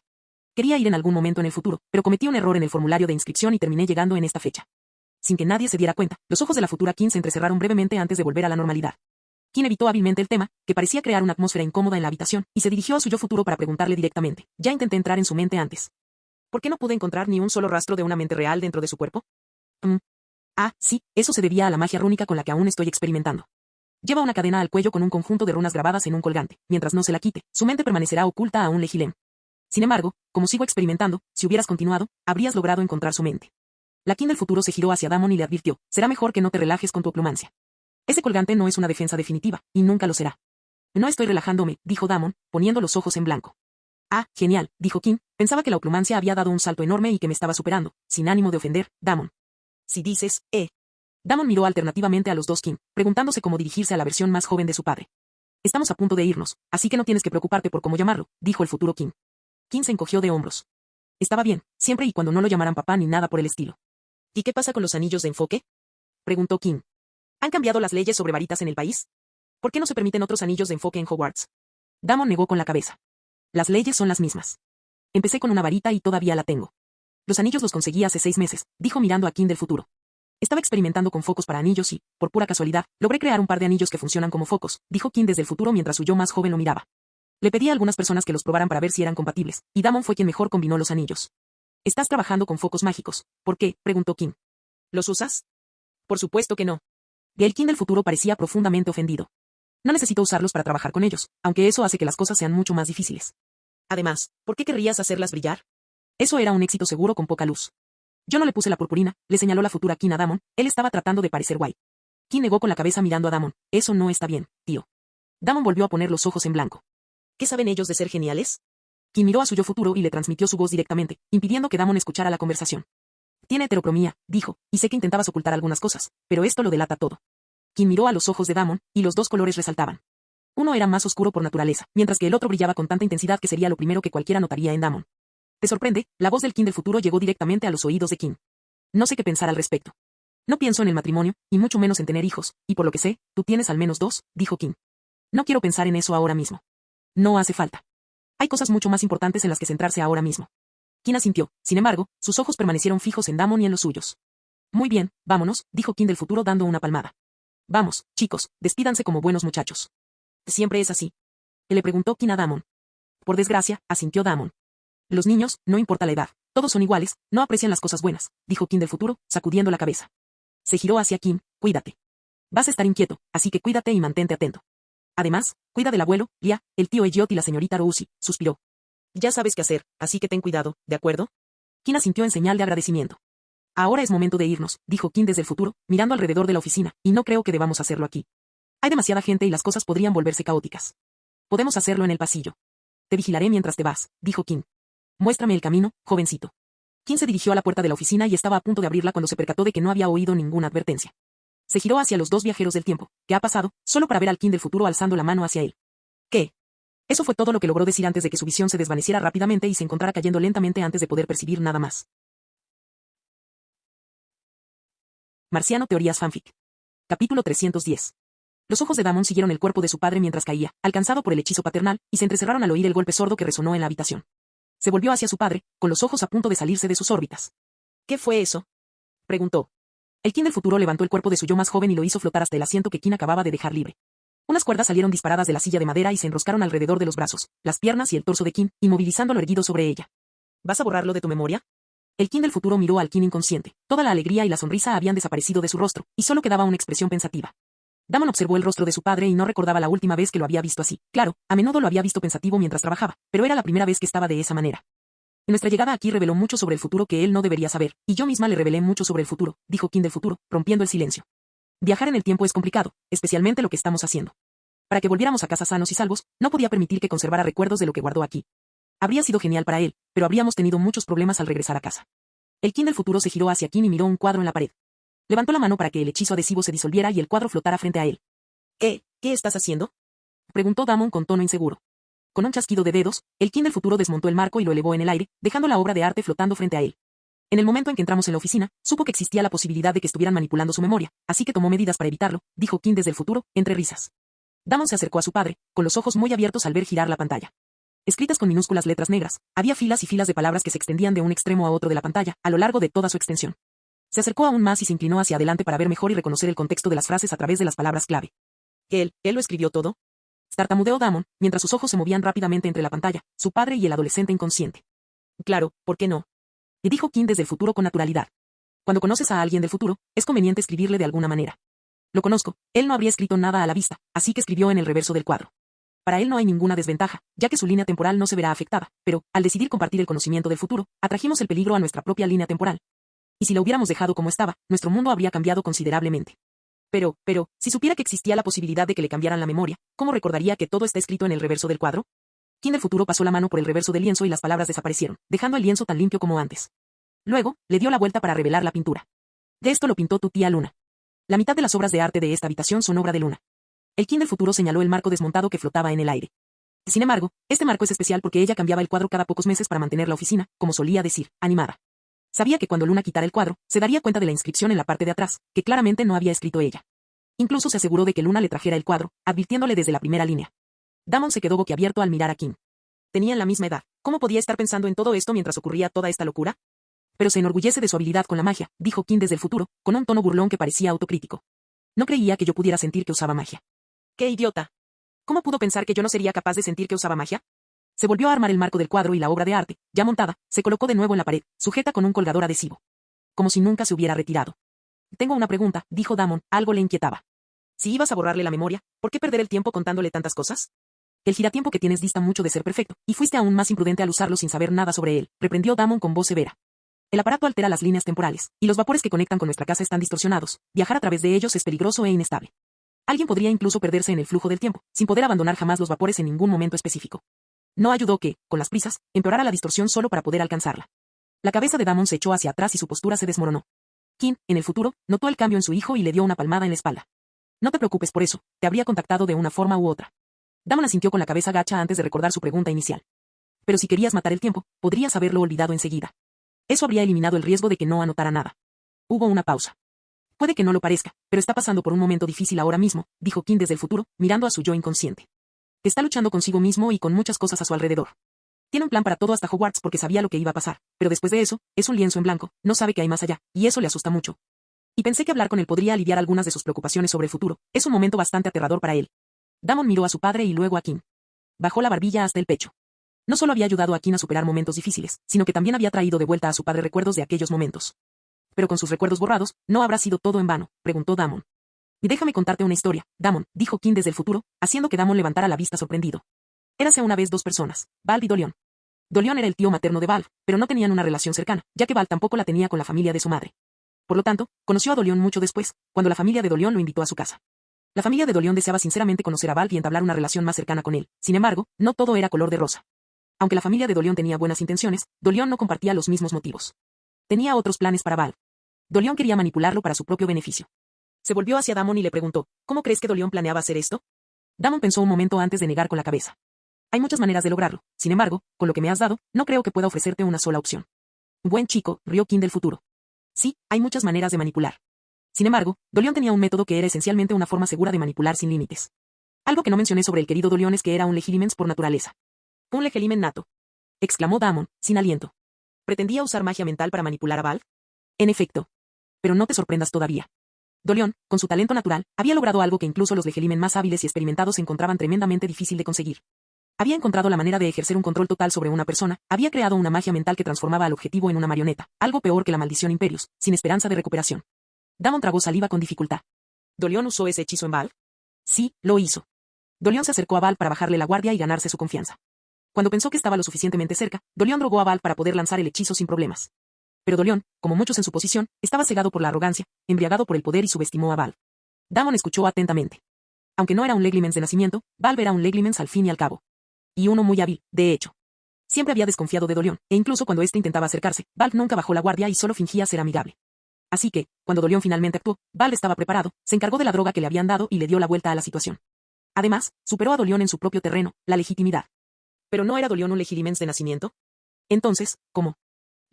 [SPEAKER 2] Quería ir en algún momento en el futuro, pero cometí un error en el formulario de inscripción y terminé llegando en esta fecha. Sin que nadie se diera cuenta, los ojos de la futura King se entrecerraron brevemente antes de volver a la normalidad. King evitó hábilmente el tema, que parecía crear una atmósfera incómoda en la habitación, y se dirigió a su yo futuro para preguntarle directamente. Ya intenté entrar en su mente antes. ¿Por qué no pude encontrar ni un solo rastro de una mente real dentro de su cuerpo? Sí, eso se debía a la magia rúnica con la que aún estoy experimentando. Lleva una cadena al cuello con un conjunto de runas grabadas en un colgante. Mientras no se la quite, su mente permanecerá oculta a un legilem. Sin embargo, como sigo experimentando, si hubieras continuado, habrías logrado encontrar su mente. La King del futuro se giró hacia Damon y le advirtió, será mejor que no te relajes con tu oplumancia. Ese colgante no es una defensa definitiva, y nunca lo será. No estoy relajándome, dijo Damon, poniendo los ojos en blanco. Ah, genial, dijo King, pensaba que la oplumancia había dado un salto enorme y que me estaba superando, sin ánimo de ofender, Damon. Si dices, Damon miró alternativamente a los dos King, preguntándose cómo dirigirse a la versión más joven de su padre. Estamos a punto de irnos, así que no tienes que preocuparte por cómo llamarlo, dijo el futuro King. King se encogió de hombros. Estaba bien, siempre y cuando no lo llamaran papá ni nada por el estilo. ¿Y qué pasa con los anillos de enfoque? Preguntó King. ¿Han cambiado las leyes sobre varitas en el país? ¿Por qué no se permiten otros anillos de enfoque en Hogwarts? Damon negó con la cabeza. Las leyes son las mismas. Empecé con una varita y todavía la tengo. Los anillos los conseguí hace 6 meses, dijo mirando a King del futuro. Estaba experimentando con focos para anillos y, por pura casualidad, logré crear un par de anillos que funcionan como focos, dijo King desde el futuro mientras su yo más joven lo miraba. Le pedí a algunas personas que los probaran para ver si eran compatibles, y Damon fue quien mejor combinó los anillos. Estás trabajando con focos mágicos. ¿Por qué? Preguntó King. ¿Los usas? Por supuesto que no. El King del futuro parecía profundamente ofendido. No necesito usarlos para trabajar con ellos, aunque eso hace que las cosas sean mucho más difíciles. Además, ¿por qué querrías hacerlas brillar? Eso era un éxito seguro con poca luz. Yo no le puse la purpurina, le señaló la futura King a Damon, él estaba tratando de parecer guay. King negó con la cabeza mirando a Damon, eso no está bien, tío. Damon volvió a poner los ojos en blanco. ¿Qué saben ellos de ser geniales? King miró a su yo futuro y le transmitió su voz directamente, impidiendo que Damon escuchara la conversación. Tiene heterocromía, dijo, y sé que intentabas ocultar algunas cosas, pero esto lo delata todo. King miró a los ojos de Damon, y los dos colores resaltaban. Uno era más oscuro por naturaleza, mientras que el otro brillaba con tanta intensidad que sería lo primero que cualquiera notaría en Damon. ¿Te sorprende? La voz del King del futuro llegó directamente a los oídos de King. No sé qué pensar al respecto. No pienso en el matrimonio, y mucho menos en tener hijos, y por lo que sé, tú tienes al menos 2, dijo King. No quiero pensar en eso ahora mismo. No hace falta. Hay cosas mucho más importantes en las que centrarse ahora mismo. King asintió, sin embargo, sus ojos permanecieron fijos en Damon y en los suyos. Muy bien, vámonos, dijo King del futuro dando una palmada. Vamos, chicos, despídanse como buenos muchachos. Siempre es así. Le preguntó King a Damon. Por desgracia, asintió Damon. Los niños, no importa la edad, todos son iguales, no aprecian las cosas buenas, dijo King del futuro, sacudiendo la cabeza. Se giró hacia King, cuídate. Vas a estar inquieto, así que cuídate y mantente atento. Además, cuida del abuelo, Lia, el tío Elliot y la señorita Rousey, suspiró. Ya sabes qué hacer, así que ten cuidado, ¿de acuerdo? King asintió en señal de agradecimiento. Ahora es momento de irnos, dijo King desde el futuro, mirando alrededor de la oficina, y no creo que debamos hacerlo aquí. Hay demasiada gente y las cosas podrían volverse caóticas. Podemos hacerlo en el pasillo. Te vigilaré mientras te vas, dijo King. Muéstrame el camino, jovencito. King se dirigió a la puerta de la oficina y estaba a punto de abrirla cuando se percató de que no había oído ninguna advertencia. Se giró hacia los dos viajeros del tiempo, que ha pasado, solo para ver al King del futuro alzando la mano hacia él. ¿Qué? Eso fue todo lo que logró decir antes de que su visión se desvaneciera rápidamente y se encontrara cayendo lentamente antes de poder percibir nada más. Marciano Teorías Fanfic. Capítulo 310. Los ojos de Damon siguieron el cuerpo de su padre mientras caía, alcanzado por el hechizo paternal, y se entrecerraron al oír el golpe sordo que resonó en la habitación. Se volvió hacia su padre, con los ojos a punto de salirse de sus órbitas. ¿Qué fue eso? Preguntó. El King del futuro levantó el cuerpo de su yo más joven y lo hizo flotar hasta el asiento que King acababa de dejar libre. Unas cuerdas salieron disparadas de la silla de madera y se enroscaron alrededor de los brazos, las piernas y el torso de King, inmovilizándolo erguido sobre ella. ¿Vas a borrarlo de tu memoria? El King del futuro miró al King inconsciente. Toda la alegría y la sonrisa habían desaparecido de su rostro, y solo quedaba una expresión pensativa. Damon observó el rostro de su padre y no recordaba la última vez que lo había visto así. Claro, a menudo lo había visto pensativo mientras trabajaba, pero era la primera vez que estaba de esa manera. Nuestra llegada aquí reveló mucho sobre el futuro que él no debería saber, y yo misma le revelé mucho sobre el futuro, dijo King del futuro, rompiendo el silencio. Viajar en el tiempo es complicado, especialmente lo que estamos haciendo. Para que volviéramos a casa sanos y salvos, no podía permitir que conservara recuerdos de lo que guardó aquí. Habría sido genial para él, pero habríamos tenido muchos problemas al regresar a casa. El King del futuro se giró hacia King y miró un cuadro en la pared. Levantó la mano para que el hechizo adhesivo se disolviera y el cuadro flotara frente a él. ¿Qué estás haciendo? Preguntó Damon con tono inseguro. Con un chasquido de dedos, el King del futuro desmontó el marco y lo elevó en el aire, dejando la obra de arte flotando frente a él. En el momento en que entramos en la oficina, supo que existía la posibilidad de que estuvieran manipulando su memoria, así que tomó medidas para evitarlo, dijo Kim desde el futuro, entre risas. Damon se acercó a su padre, con los ojos muy abiertos al ver girar la pantalla. Escritas con minúsculas letras negras, había filas y filas de palabras que se extendían de un extremo a otro de la pantalla, a lo largo de toda su extensión. Se acercó aún más y se inclinó hacia adelante para ver mejor y reconocer el contexto de las frases a través de las palabras clave. ¿Él lo escribió todo? Tartamudeó Damon, mientras sus ojos se movían rápidamente entre la pantalla, su padre y el adolescente inconsciente. Claro, ¿por qué no? Y dijo Kim desde el futuro con naturalidad. Cuando conoces a alguien del futuro, es conveniente escribirle de alguna manera. Lo conozco, él no habría escrito nada a la vista, así que escribió en el reverso del cuadro. Para él no hay ninguna desventaja, ya que su línea temporal no se verá afectada, pero, al decidir compartir el conocimiento del futuro, atrajimos el peligro a nuestra propia línea temporal. Y si la hubiéramos dejado como estaba, nuestro mundo habría cambiado considerablemente. Pero, si supiera que existía la posibilidad de que le cambiaran la memoria, ¿cómo recordaría que todo está escrito en el reverso del cuadro? Kim del futuro pasó la mano por el reverso del lienzo y las palabras desaparecieron, dejando el lienzo tan limpio como antes. Luego, le dio la vuelta para revelar la pintura. De esto lo pintó tu tía Luna. La mitad de las obras de arte de esta habitación son obra de Luna. El Kim del futuro señaló el marco desmontado que flotaba en el aire. Sin embargo, este marco es especial porque ella cambiaba el cuadro cada pocos meses para mantener la oficina, como solía decir, animada. Sabía que cuando Luna quitara el cuadro, se daría cuenta de la inscripción en la parte de atrás, que claramente no había escrito ella. Incluso se aseguró de que Luna le trajera el cuadro, advirtiéndole desde la primera línea. Damon se quedó boquiabierto al mirar a Kim. Tenían la misma edad. ¿Cómo podía estar pensando en todo esto mientras ocurría toda esta locura? Pero se enorgullece de su habilidad con la magia, dijo Kim desde el futuro, con un tono burlón que parecía autocrítico. No creía que yo pudiera sentir que usaba magia. ¡Qué idiota! ¿Cómo pudo pensar que yo no sería capaz de sentir que usaba magia? Se volvió a armar el marco del cuadro y la obra de arte, ya montada, se colocó de nuevo en la pared, sujeta con un colgador adhesivo. Como si nunca se hubiera retirado. Tengo una pregunta, dijo Damon, algo le inquietaba. Si ibas a borrarle la memoria, ¿por qué perder el tiempo contándole tantas cosas? El giratiempo que tienes dista mucho de ser perfecto, y fuiste aún más imprudente al usarlo sin saber nada sobre él, reprendió Damon con voz severa. El aparato altera las líneas temporales, y los vapores que conectan con nuestra casa están distorsionados. Viajar a través de ellos es peligroso e inestable. Alguien podría incluso perderse en el flujo del tiempo, sin poder abandonar jamás los vapores en ningún momento específico. No ayudó que, con las prisas, empeorara la distorsión solo para poder alcanzarla. La cabeza de Damon se echó hacia atrás y su postura se desmoronó. Kim, en el futuro, notó el cambio en su hijo y le dio una palmada en la espalda. No te preocupes por eso, te habría contactado de una forma u otra. Damon asintió con la cabeza gacha antes de recordar su pregunta inicial. Pero si querías matar el tiempo, podrías haberlo olvidado enseguida. Eso habría eliminado el riesgo de que no anotara nada. Hubo una pausa. Puede que no lo parezca, pero está pasando por un momento difícil ahora mismo, dijo Kim desde el futuro, mirando a su yo inconsciente. Está luchando consigo mismo y con muchas cosas a su alrededor. Tiene un plan para todo hasta Hogwarts porque sabía lo que iba a pasar, pero después de eso, es un lienzo en blanco, no sabe qué hay más allá, y eso le asusta mucho. Y pensé que hablar con él podría aliviar algunas de sus preocupaciones sobre el futuro. Es un momento bastante aterrador para él. Damon miró a su padre y luego a Kim. Bajó la barbilla hasta el pecho. No solo había ayudado a Kim a superar momentos difíciles, sino que también había traído de vuelta a su padre recuerdos de aquellos momentos. Pero con sus recuerdos borrados, ¿no habrá sido todo en vano?, preguntó Damon. Y déjame contarte una historia, Damon, dijo Kim desde el futuro, haciendo que Damon levantara la vista sorprendido. Érase una vez dos personas, Val y Dolion. Dolion era el tío materno de Val, pero no tenían una relación cercana, ya que Val tampoco la tenía con la familia de su madre. Por lo tanto, conoció a Dolion mucho después, cuando la familia de Dolion lo invitó a su casa. La familia de Dolion deseaba sinceramente conocer a Val y entablar una relación más cercana con él. Sin embargo, no todo era color de rosa. Aunque la familia de Dolion tenía buenas intenciones, Dolion no compartía los mismos motivos. Tenía otros planes para Val. Dolion quería manipularlo para su propio beneficio. Se volvió hacia Damon y le preguntó, ¿cómo crees que Dolion planeaba hacer esto? Damon pensó un momento antes de negar con la cabeza. Hay muchas maneras de lograrlo, sin embargo, con lo que me has dado, no creo que pueda ofrecerte una sola opción. Buen chico, rió Kim del futuro. Sí, hay muchas maneras de manipular. Sin embargo, Dolion tenía un método que era esencialmente una forma segura de manipular sin límites. Algo que no mencioné sobre el querido Dolion es que era un legilimens por naturaleza. Un legilimen nato. Exclamó Damon, sin aliento. ¿Pretendía usar magia mental para manipular a Val? En efecto. Pero no te sorprendas todavía. Dolion, con su talento natural, había logrado algo que incluso los legilimen más hábiles y experimentados encontraban tremendamente difícil de conseguir. Había encontrado la manera de ejercer un control total sobre una persona, había creado una magia mental que transformaba al objetivo en una marioneta, algo peor que la maldición Imperius, sin esperanza de recuperación. Damon tragó saliva con dificultad. ¿Dolion usó ese hechizo en Val? Sí, lo hizo. Dolion se acercó a Val para bajarle la guardia y ganarse su confianza. Cuando pensó que estaba lo suficientemente cerca, Dolion drogó a Val para poder lanzar el hechizo sin problemas. Pero Dolion, como muchos en su posición, estaba cegado por la arrogancia, embriagado por el poder y subestimó a Val. Damon escuchó atentamente. Aunque no era un leglimens de nacimiento, Val era un leglimens al fin y al cabo. Y uno muy hábil, de hecho. Siempre había desconfiado de Dolion, e incluso cuando éste intentaba acercarse, Val nunca bajó la guardia y solo fingía ser amigable. Así que, cuando Dolion finalmente actuó, Val estaba preparado, se encargó de la droga que le habían dado y le dio la vuelta a la situación. Además, superó a Dolion en su propio terreno, la legitimidad. ¿Pero no era Dolion un legilimens de nacimiento? Entonces, ¿cómo?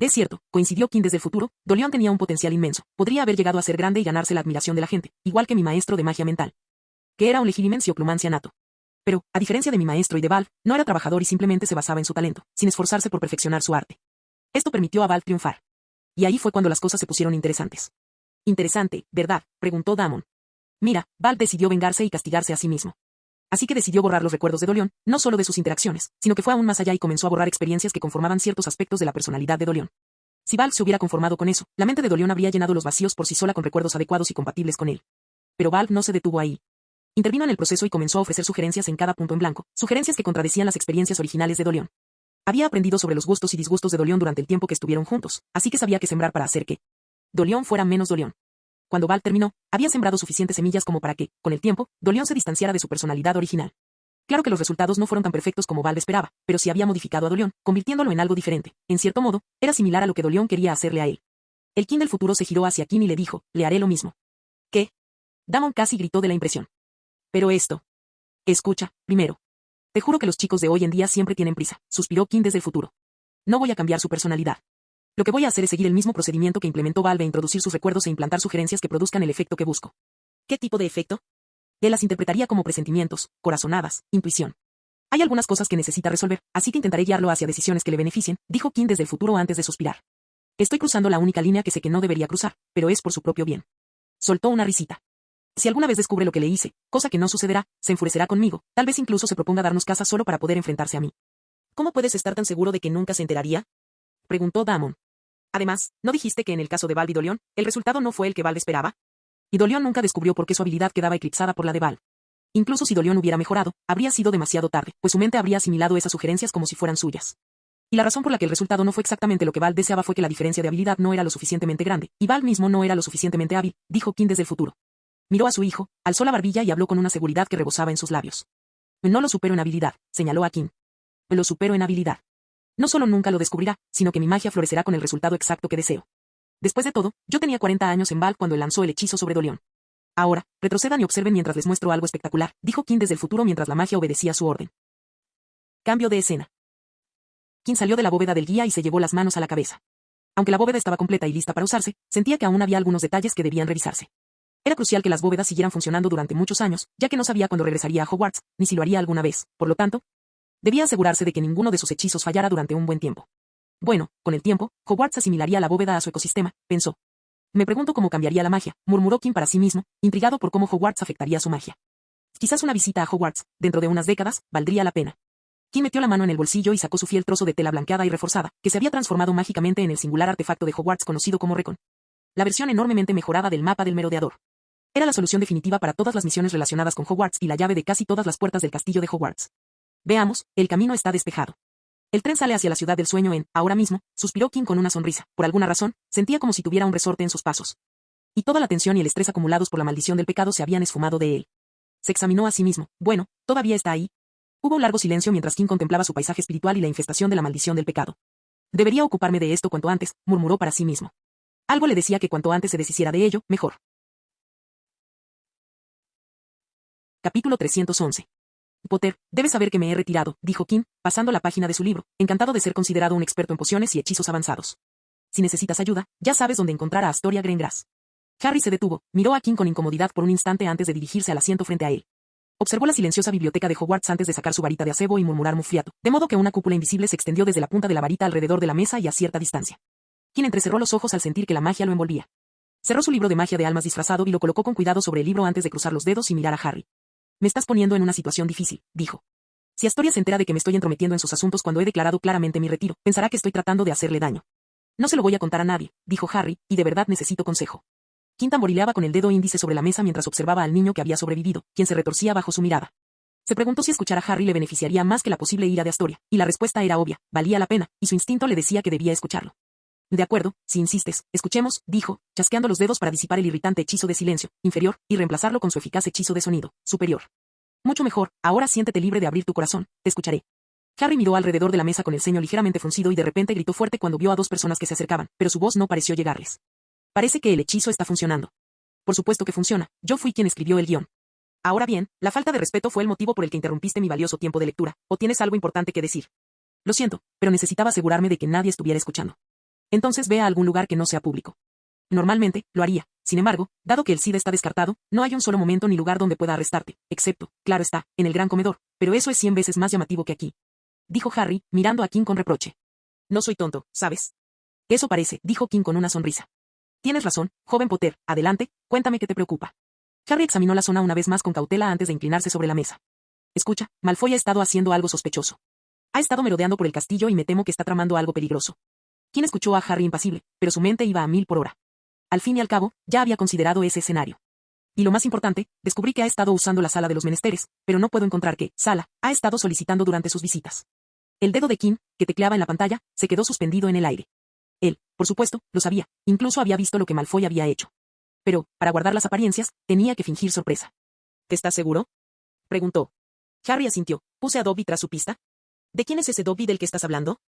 [SPEAKER 2] Es cierto, coincidió Kim desde el futuro, Dolion tenía un potencial inmenso, podría haber llegado a ser grande y ganarse la admiración de la gente, igual que mi maestro de magia mental, que era un legilimens Oclumancia nato. Pero, a diferencia de mi maestro y de Val, no era trabajador y simplemente se basaba en su talento, sin esforzarse por perfeccionar su arte. Esto permitió a Val triunfar. Y ahí fue cuando las cosas se pusieron interesantes. Interesante, ¿verdad?, preguntó Damon. Mira, Val decidió vengarse y castigarse a sí mismo. Así que decidió borrar los recuerdos de Dolion, no solo de sus interacciones, sino que fue aún más allá y comenzó a borrar experiencias que conformaban ciertos aspectos de la personalidad de Dolion. Si Val se hubiera conformado con eso, la mente de Dolion habría llenado los vacíos por sí sola con recuerdos adecuados y compatibles con él. Pero Val no se detuvo ahí. Intervino en el proceso y comenzó a ofrecer sugerencias en cada punto en blanco, sugerencias que contradecían las experiencias originales de Dolion. Había aprendido sobre los gustos y disgustos de Dolion durante el tiempo que estuvieron juntos, así que sabía qué sembrar para hacer que Dolion fuera menos Dolion. Cuando Val terminó, había sembrado suficientes semillas como para que, con el tiempo, Dolion se distanciara de su personalidad original. Claro que los resultados no fueron tan perfectos como Val esperaba, pero sí había modificado a Dolion, convirtiéndolo en algo diferente. En cierto modo, era similar a lo que Dolion quería hacerle a él. El Kim del futuro se giró hacia Kim y le dijo, le haré lo mismo. ¿Qué? Damon casi gritó de la impresión. Pero esto. Escucha, primero. Te juro que los chicos de hoy en día siempre tienen prisa, suspiró Kim desde el futuro. No voy a cambiar su personalidad. Lo que voy a hacer es seguir el mismo procedimiento que implementó Val e introducir sus recuerdos e implantar sugerencias que produzcan el efecto que busco. ¿Qué tipo de efecto? Él las interpretaría como presentimientos, corazonadas, intuición. Hay algunas cosas que necesita resolver, así que intentaré guiarlo hacia decisiones que le beneficien, dijo Kim desde el futuro antes de suspirar. Estoy cruzando la única línea que sé que no debería cruzar, pero es por su propio bien. Soltó una risita. Si alguna vez descubre lo que le hice, cosa que no sucederá, se enfurecerá conmigo, tal vez incluso se proponga darnos caza solo para poder enfrentarse a mí. ¿Cómo puedes estar tan seguro de que nunca se enteraría?, preguntó Damon. Además, ¿no dijiste que en el caso de Val y Dolion, el resultado no fue el que Val esperaba? Y Dolion nunca descubrió por qué su habilidad quedaba eclipsada por la de Val. Incluso si Dolion hubiera mejorado, habría sido demasiado tarde, pues su mente habría asimilado esas sugerencias como si fueran suyas. Y la razón por la que el resultado no fue exactamente lo que Val deseaba fue que la diferencia de habilidad no era lo suficientemente grande, y Val mismo no era lo suficientemente hábil, dijo Kim desde el futuro. Miró a su hijo, alzó la barbilla y habló con una seguridad que rebosaba en sus labios. No lo supero en habilidad, señaló a Kim. Lo supero en habilidad. No solo nunca lo descubrirá, sino que mi magia florecerá con el resultado exacto que deseo. Después de todo, yo tenía 40 años en Val cuando él lanzó el hechizo sobre Dolion. Ahora, retrocedan y observen mientras les muestro algo espectacular, dijo Kim desde el futuro mientras la magia obedecía su orden. Cambio de escena. Kim salió de la bóveda del guía y se llevó las manos a la cabeza. Aunque la bóveda estaba completa y lista para usarse, sentía que aún había algunos detalles que debían revisarse. Era crucial que las bóvedas siguieran funcionando durante muchos años, ya que no sabía cuándo regresaría a Hogwarts, ni si lo haría alguna vez, por lo tanto, debía asegurarse de que ninguno de sus hechizos fallara durante un buen tiempo. Bueno, con el tiempo, Hogwarts asimilaría la bóveda a su ecosistema, pensó. Me pregunto cómo cambiaría la magia, murmuró Kim para sí mismo, intrigado por cómo Hogwarts afectaría su magia. Quizás una visita a Hogwarts, dentro de unas décadas, valdría la pena. Kim metió la mano en el bolsillo y sacó su fiel trozo de tela blanqueada y reforzada, que se había transformado mágicamente en el singular artefacto de Hogwarts conocido como Recon. La versión enormemente mejorada del mapa del merodeador. Era la solución definitiva para todas las misiones relacionadas con Hogwarts y la llave de casi todas las puertas del castillo de Hogwarts. Veamos, el camino está despejado. El tren sale hacia la ciudad del sueño ahora mismo, suspiró Kim con una sonrisa. Por alguna razón, sentía como si tuviera un resorte en sus pasos. Y toda la tensión y el estrés acumulados por la maldición del pecado se habían esfumado de él. Se examinó a sí mismo. Bueno, todavía está ahí. Hubo un largo silencio mientras Kim contemplaba su paisaje espiritual y la infestación de la maldición del pecado. Debería ocuparme de esto cuanto antes, murmuró para sí mismo. Algo le decía que cuanto antes se deshiciera de ello, mejor. Capítulo 311. Potter, debes saber que me he retirado, dijo Kim, pasando la página de su libro, encantado de ser considerado un experto en pociones y hechizos avanzados. Si necesitas ayuda, ya sabes dónde encontrar a Astoria Greengrass. Harry se detuvo, miró a Kim con incomodidad por un instante antes de dirigirse al asiento frente a él. Observó la silenciosa biblioteca de Hogwarts antes de sacar su varita de acebo y murmurar mufiato, de modo que una cúpula invisible se extendió desde la punta de la varita alrededor de la mesa y a cierta distancia. Kim entrecerró los ojos al sentir que la magia lo envolvía. Cerró su libro de magia de almas disfrazado y lo colocó con cuidado sobre el libro antes de cruzar los dedos y mirar a Harry. Me estás poniendo en una situación difícil, dijo. Si Astoria se entera de que me estoy entrometiendo en sus asuntos cuando he declarado claramente mi retiro, pensará que estoy tratando de hacerle daño. No se lo voy a contar a nadie, dijo Harry, y de verdad necesito consejo. Kim tamborileaba con el dedo índice sobre la mesa mientras observaba al niño que había sobrevivido, quien se retorcía bajo su mirada. Se preguntó si escuchar a Harry le beneficiaría más que la posible ira de Astoria, y la respuesta era obvia, valía la pena, y su instinto le decía que debía escucharlo. De acuerdo, si insistes, escuchemos, dijo, chasqueando los dedos para disipar el irritante hechizo de silencio, inferior, y reemplazarlo con su eficaz hechizo de sonido, superior. Mucho mejor, ahora siéntete libre de abrir tu corazón, te escucharé. Harry miró alrededor de la mesa con el ceño ligeramente fruncido y de repente gritó fuerte cuando vio a dos personas que se acercaban, pero su voz no pareció llegarles. Parece que el hechizo está funcionando. Por supuesto que funciona, yo fui quien escribió el guión. Ahora bien, la falta de respeto fue el motivo por el que interrumpiste mi valioso tiempo de lectura, ¿o tienes algo importante que decir? Lo siento, pero necesitaba asegurarme de que nadie estuviera escuchando. Entonces ve a algún lugar que no sea público. Normalmente, lo haría. Sin embargo, dado que el SIDA está descartado, no hay un solo momento ni lugar donde pueda arrestarte, excepto, claro está, en el gran comedor, pero eso es 100 veces más llamativo que aquí. Dijo Harry, mirando a Kim con reproche. No soy tonto, ¿sabes? Eso parece, dijo Kim con una sonrisa. Tienes razón, joven Potter, adelante, cuéntame qué te preocupa. Harry examinó la zona una vez más con cautela antes de inclinarse sobre la mesa. Escucha, Malfoy ha estado haciendo algo sospechoso. Ha estado merodeando por el castillo y me temo que está tramando algo peligroso. Kim escuchó a Harry impasible, pero su mente iba a 1000 por hora. Al fin y al cabo, ya había considerado ese escenario. Y lo más importante, descubrí que ha estado usando la sala de los menesteres, pero no puedo encontrar qué sala ha estado solicitando durante sus visitas. El dedo de Kim, que tecleaba en la pantalla, se quedó suspendido en el aire. Él, por supuesto, lo sabía, incluso había visto lo que Malfoy había hecho. Pero, para guardar las apariencias, tenía que fingir sorpresa. ¿Estás seguro?, preguntó. Harry asintió. ¿Puse a Dobby tras su pista? ¿De quién es ese Dobby del que estás hablando?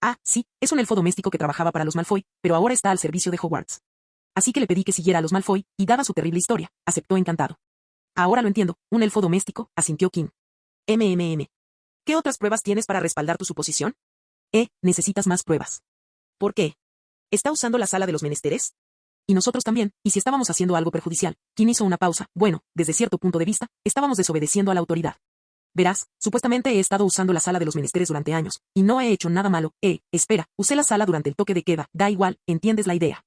[SPEAKER 2] Ah, sí, es un elfo doméstico que trabajaba para los Malfoy, pero ahora está al servicio de Hogwarts. Así que le pedí que siguiera a los Malfoy, y dada su terrible historia, aceptó encantado. Ahora lo entiendo, un elfo doméstico, asintió Kim. ¿Qué otras pruebas tienes para respaldar tu suposición? Necesitas más pruebas. ¿Por qué? ¿Está usando la sala de los menesteres? Y nosotros también, y si estábamos haciendo algo perjudicial. Kim hizo una pausa. Bueno, desde cierto punto de vista, estábamos desobedeciendo a la autoridad. Verás, supuestamente he estado usando la sala de los menesteres durante años, y no he hecho nada malo. Espera, usé la sala durante el toque de queda, da igual, entiendes la idea.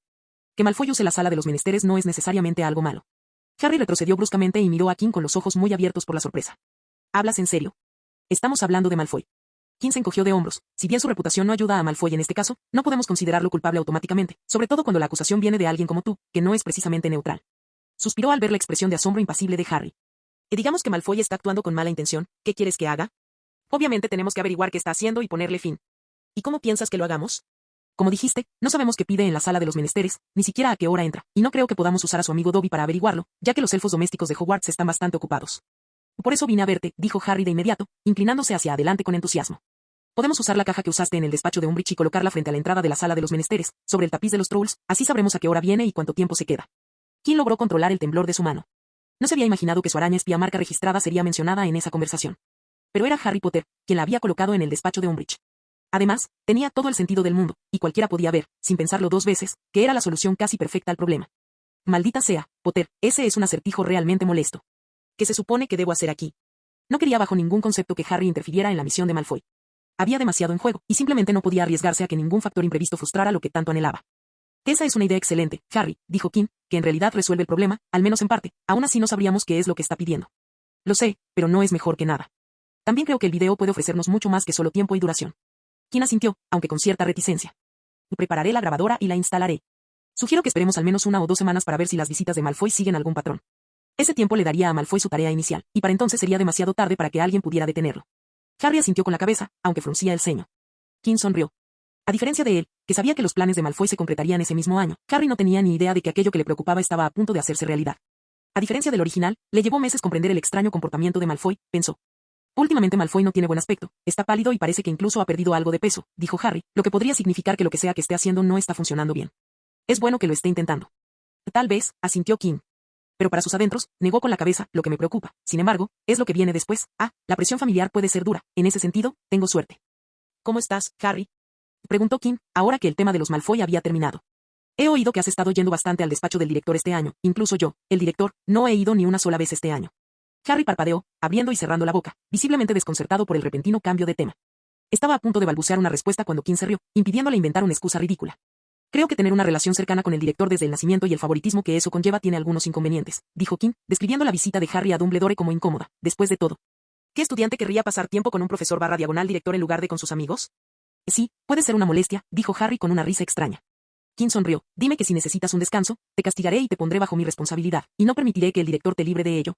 [SPEAKER 2] Que Malfoy use la sala de los menesteres no es necesariamente algo malo. Harry retrocedió bruscamente y miró a Kim con los ojos muy abiertos por la sorpresa. ¿Hablas en serio? Estamos hablando de Malfoy. Kim se encogió de hombros. Si bien su reputación no ayuda a Malfoy en este caso, no podemos considerarlo culpable automáticamente, sobre todo cuando la acusación viene de alguien como tú, que no es precisamente neutral. Suspiró al ver la expresión de asombro impasible de Harry. Y digamos que Malfoy está actuando con mala intención, ¿qué quieres que haga? Obviamente tenemos que averiguar qué está haciendo y ponerle fin. ¿Y cómo piensas que lo hagamos? Como dijiste, no sabemos qué pide en la sala de los menesteres, ni siquiera a qué hora entra, y no creo que podamos usar a su amigo Dobby para averiguarlo, ya que los elfos domésticos de Hogwarts están bastante ocupados. Por eso vine a verte, dijo Harry de inmediato, inclinándose hacia adelante con entusiasmo. Podemos usar la caja que usaste en el despacho de Umbridge y colocarla frente a la entrada de la sala de los menesteres, sobre el tapiz de los trolls, así sabremos a qué hora viene y cuánto tiempo se queda. Kim logró controlar el temblor de su mano. No se había imaginado que su araña espía marca registrada sería mencionada en esa conversación. Pero era Harry Potter, quien la había colocado en el despacho de Umbridge. Además, tenía todo el sentido del mundo, y cualquiera podía ver, sin pensarlo 2 veces, que era la solución casi perfecta al problema. Maldita sea, Potter, ese es un acertijo realmente molesto. ¿Qué se supone que debo hacer aquí? No quería bajo ningún concepto que Harry interfiriera en la misión de Malfoy. Había demasiado en juego, y simplemente no podía arriesgarse a que ningún factor imprevisto frustrara lo que tanto anhelaba. Esa es una idea excelente, Harry, dijo Kim, que en realidad resuelve el problema, al menos en parte, aún así no sabríamos qué es lo que está pidiendo. Lo sé, pero no es mejor que nada. También creo que el video puede ofrecernos mucho más que solo tiempo y duración. Kim asintió, aunque con cierta reticencia. Prepararé la grabadora y la instalaré. Sugiero que esperemos al menos 1 o 2 semanas para ver si las visitas de Malfoy siguen algún patrón. Ese tiempo le daría a Malfoy su tarea inicial, y para entonces sería demasiado tarde para que alguien pudiera detenerlo. Harry asintió con la cabeza, aunque fruncía el ceño. Kim sonrió. A diferencia de él, que sabía que los planes de Malfoy se concretarían ese mismo año, Harry no tenía ni idea de que aquello que le preocupaba estaba a punto de hacerse realidad. A diferencia del original, le llevó meses comprender el extraño comportamiento de Malfoy, pensó. Últimamente Malfoy no tiene buen aspecto, está pálido y parece que incluso ha perdido algo de peso, dijo Harry, lo que podría significar que lo que sea que esté haciendo no está funcionando bien. Es bueno que lo esté intentando. Tal vez, asintió Kim. Pero para sus adentros, negó con la cabeza, lo que me preocupa, sin embargo, es lo que viene después. La presión familiar puede ser dura, en ese sentido, tengo suerte. ¿Cómo estás, Harry? Preguntó Kim, ahora que el tema de los Malfoy había terminado. He oído que has estado yendo bastante al despacho del director este año, incluso yo, el director, no he ido ni una sola vez este año. Harry parpadeó, abriendo y cerrando la boca, visiblemente desconcertado por el repentino cambio de tema. Estaba a punto de balbucear una respuesta cuando Kim se rió, impidiéndole inventar una excusa ridícula. Creo que tener una relación cercana con el director desde el nacimiento y el favoritismo que eso conlleva tiene algunos inconvenientes, dijo Kim, describiendo la visita de Harry a Dumbledore como incómoda, después de todo. ¿Qué estudiante querría pasar tiempo con un profesor / director en lugar de con sus amigos? Sí, puede ser una molestia, dijo Harry con una risa extraña. Kim sonrió. Dime que si necesitas un descanso, te castigaré y te pondré bajo mi responsabilidad, y no permitiré que el director te libre de ello.